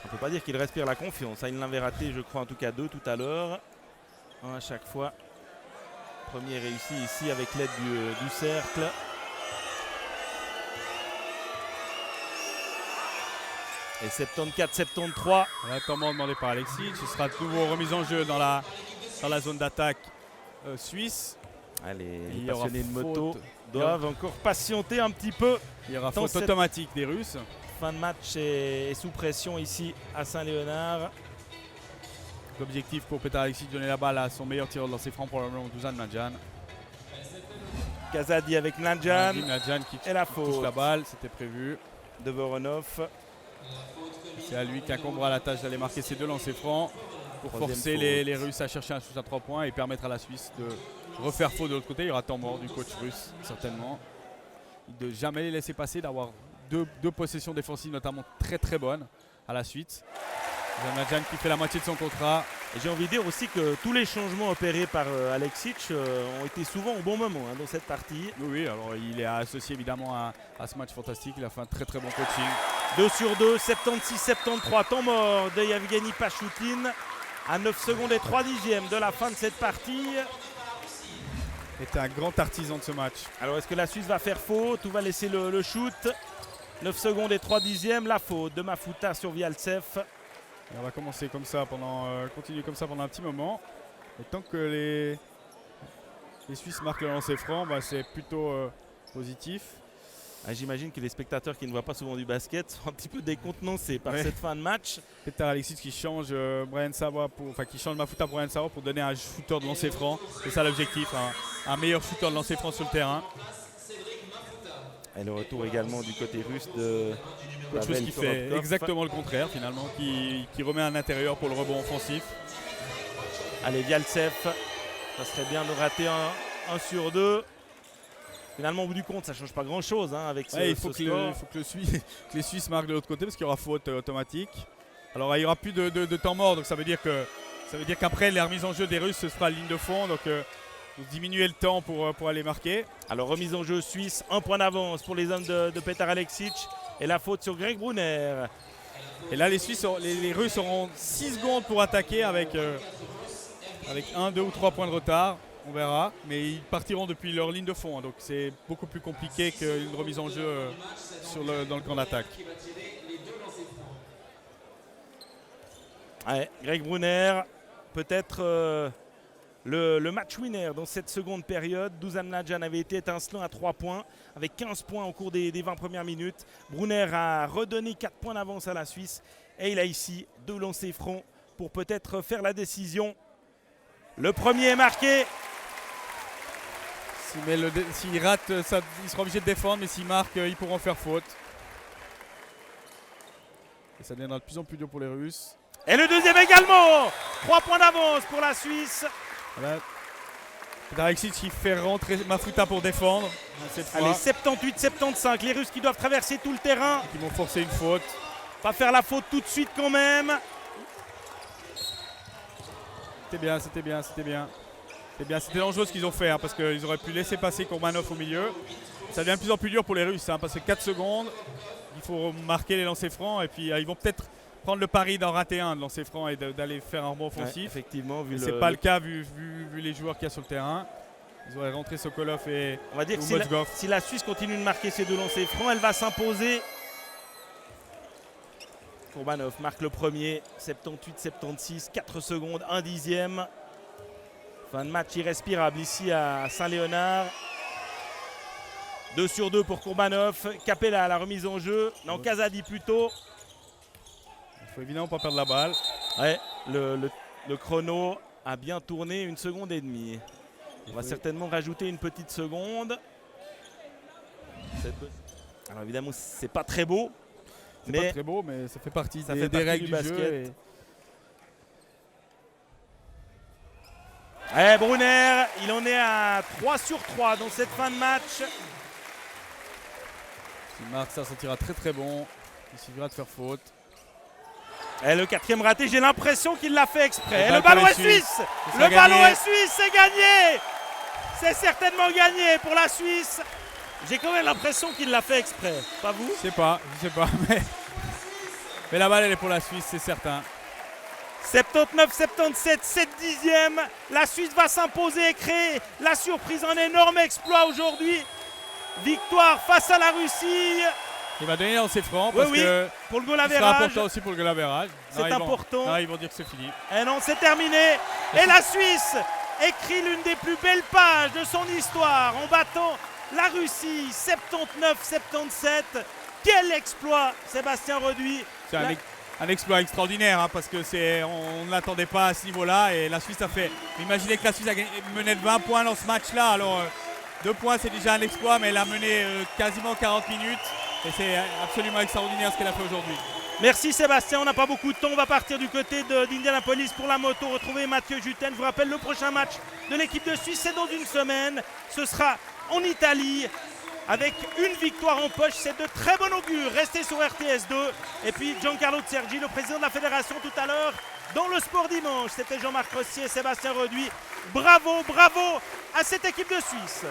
On ne peut pas dire qu'il respire la confiance. Il l'avait raté, je crois, en tout cas 2 tout à l'heure. Un à chaque fois. Premier réussi ici avec l'aide du cercle. Et 74-73. Un temps mort demandé par Alexis. Ce sera de nouveau remise en jeu dans la zone d'attaque suisse. Allez, les passionnés de moto doivent encore patienter un petit peu. Il y aura faute automatique des Russes. Fin de match est sous pression ici à Saint-Léonard. L'objectif pour Petar Alexis de donner la balle à son meilleur tireur de lancer franc, probablement Dusan Mladjan. Kazadi avec Mladjan. Mladjan qui et la faute. Touche la balle, c'était prévu. De Voronov. C'est à lui qu'incombera la tâche d'aller marquer ses 2 lancers francs pour forcer les Russes à chercher un shoot à 3 points et permettre à la Suisse de refaire faute de l'autre côté. Il y aura temps mort du coach russe, certainement. De jamais les laisser passer, d'avoir deux possessions défensives notamment très très bonnes à la suite. Mladjan qui fait la moitié de son contrat. Et j'ai envie de dire aussi que tous les changements opérés par Aleksic ont été souvent au bon moment dans cette partie. Oui, alors il est associé évidemment à ce match fantastique. Il a fait un très très bon coaching. 2 sur 2, 76-73, temps mort de Yevgeny Pachoutine à 9 secondes et 3 dixièmes de la fin de cette partie. Était un grand artisan de ce match. Alors est-ce que la Suisse va faire faute ou va laisser le shoot? 9 secondes et 3 dixièmes, la faute de Mafuta sur Vialtsev. Et on va commencer comme ça continuer comme ça pendant un petit moment. Et tant que les Suisses marquent le lancer franc, c'est plutôt positif. J'imagine que les spectateurs qui ne voient pas souvent du basket sont un petit peu décontenancés par cette fin de match. Petar Alexis qui change qui change Mafuta pour Brian Savoie pour donner un shooter de lancer franc. C'est ça l'objectif, un meilleur shooter de lancer franc sur le terrain. Et le retour également du côté russe de Autre chose qui fait exactement le contraire finalement, qui remet un intérieur pour le rebond offensif. Allez, Vialtsev, ça serait bien de rater un sur 2. Finalement, au bout du compte, ça ne change pas grand-chose avec ce il faut score. Il faut que les Suisses marquent de l'autre côté parce qu'il y aura faute automatique. Alors il n'y aura plus de temps mort, donc ça veut dire qu'après la remise en jeu des Russes, ce sera la ligne de fond. Donc vous diminuez le temps pour aller marquer. Alors remise en jeu suisse, 1 point d'avance pour les hommes de Petar Aleksic. Et la faute sur Greg Brunner. Et là les Russes auront 6 secondes pour attaquer avec 1, 2 ou 3 points de retard. On verra, mais ils partiront depuis leur ligne de fond, donc c'est beaucoup plus compliqué qu'une remise en jeu dans le camp d'attaque. Ouais, Greg Brunner, peut-être le match winner dans cette seconde période. Dusan Mladjan avait été étincelant à 3 points, avec 15 points au cours des 20 premières minutes. Brunner a redonné 4 points d'avance à la Suisse, et il a ici 2 lancers francs pour peut-être faire la décision. Le premier est marqué. S'il rate, il sera obligé de défendre, mais s'il marque, ils pourront faire faute. Et ça deviendra de plus en plus dur pour les Russes. Et le deuxième également. 3 points d'avance pour la Suisse. Voilà. Alexis qui fait rentrer Mafuta pour défendre. Allez, 78-75. Les Russes qui doivent traverser tout le terrain. Qui vont forcer une faute. Pas faire la faute tout de suite quand même. C'était bien. C'était dangereux ce qu'ils ont fait, parce qu'ils auraient pu laisser passer Kourbanov au milieu. Ça devient de plus en plus dur pour les Russes, parce que 4 secondes, il faut marquer les lancers francs et puis ils vont peut-être prendre le pari d'en rater un de lancer franc et d'aller faire un rebond offensif. Ouais, effectivement, c'est pas le cas vu les joueurs qu'il y a sur le terrain. Ils auraient rentré Sokolov et on va dire que si la Suisse continue de marquer ces 2 lancers francs, elle va s'imposer. Kourbanov marque le premier, 78-76, 4 secondes, 1 dixième. Fin de match irrespirable ici à Saint-Léonard. 2 sur 2 pour Kourbanov. Capella à la remise en jeu. Non, Kazadi plutôt. Il faut évidemment pas perdre la balle. Ouais, le chrono a bien tourné, 1 seconde et demie. On va certainement rajouter une petite seconde. Alors évidemment, c'est pas très beau. C'est pas très beau, mais ça fait partie des règles du basket. Brunner, il en est à 3 sur 3 dans cette fin de match. S'il marque, ça sentira très très bon. Il suffira de faire faute. Et le 4e raté, j'ai l'impression qu'il l'a fait exprès. Et le ballon est suisse. Le ballon est suisse, c'est gagné. C'est certainement gagné pour la Suisse. J'ai quand même l'impression qu'il l'a fait exprès, pas vous? Je sais pas, mais la balle elle est pour la Suisse, c'est certain. 79-77, 7 dixièmes. La Suisse va s'imposer et créer la surprise, un énorme exploit aujourd'hui. Victoire face à la Russie. Il va donner dans ses francs Oui, parce que pour le goal c'est average. important aussi pour le goal average. C'est important. Non, ils vont dire que c'est fini. Et non, c'est terminé. Et la Suisse écrit l'une des plus belles pages de son histoire en battant la Russie 79-77. Quel exploit, Sébastien Reduit. C'est un exploit extraordinaire hein, parce que on ne l'attendait pas à ce niveau-là et la Suisse a fait. Imaginez que la Suisse a mené de 20 points dans ce match-là. Alors 2 points c'est déjà un exploit, mais elle a mené quasiment 40 minutes et c'est absolument extraordinaire ce qu'elle a fait aujourd'hui. Merci Sébastien, on n'a pas beaucoup de temps, on va partir du côté d'Indianapolis pour la moto, retrouver Mathieu Jutten. Je vous rappelle, le prochain match de l'équipe de Suisse, c'est dans une semaine. Ce sera en Italie avec une victoire en poche, c'est de très bon augure. Restez sur RTS2. Et puis Giancarlo Sergi, le président de la fédération tout à l'heure, dans le Sport Dimanche. C'était Jean-Marc Rossier et Sébastien Reduit. Bravo, bravo à cette équipe de Suisse.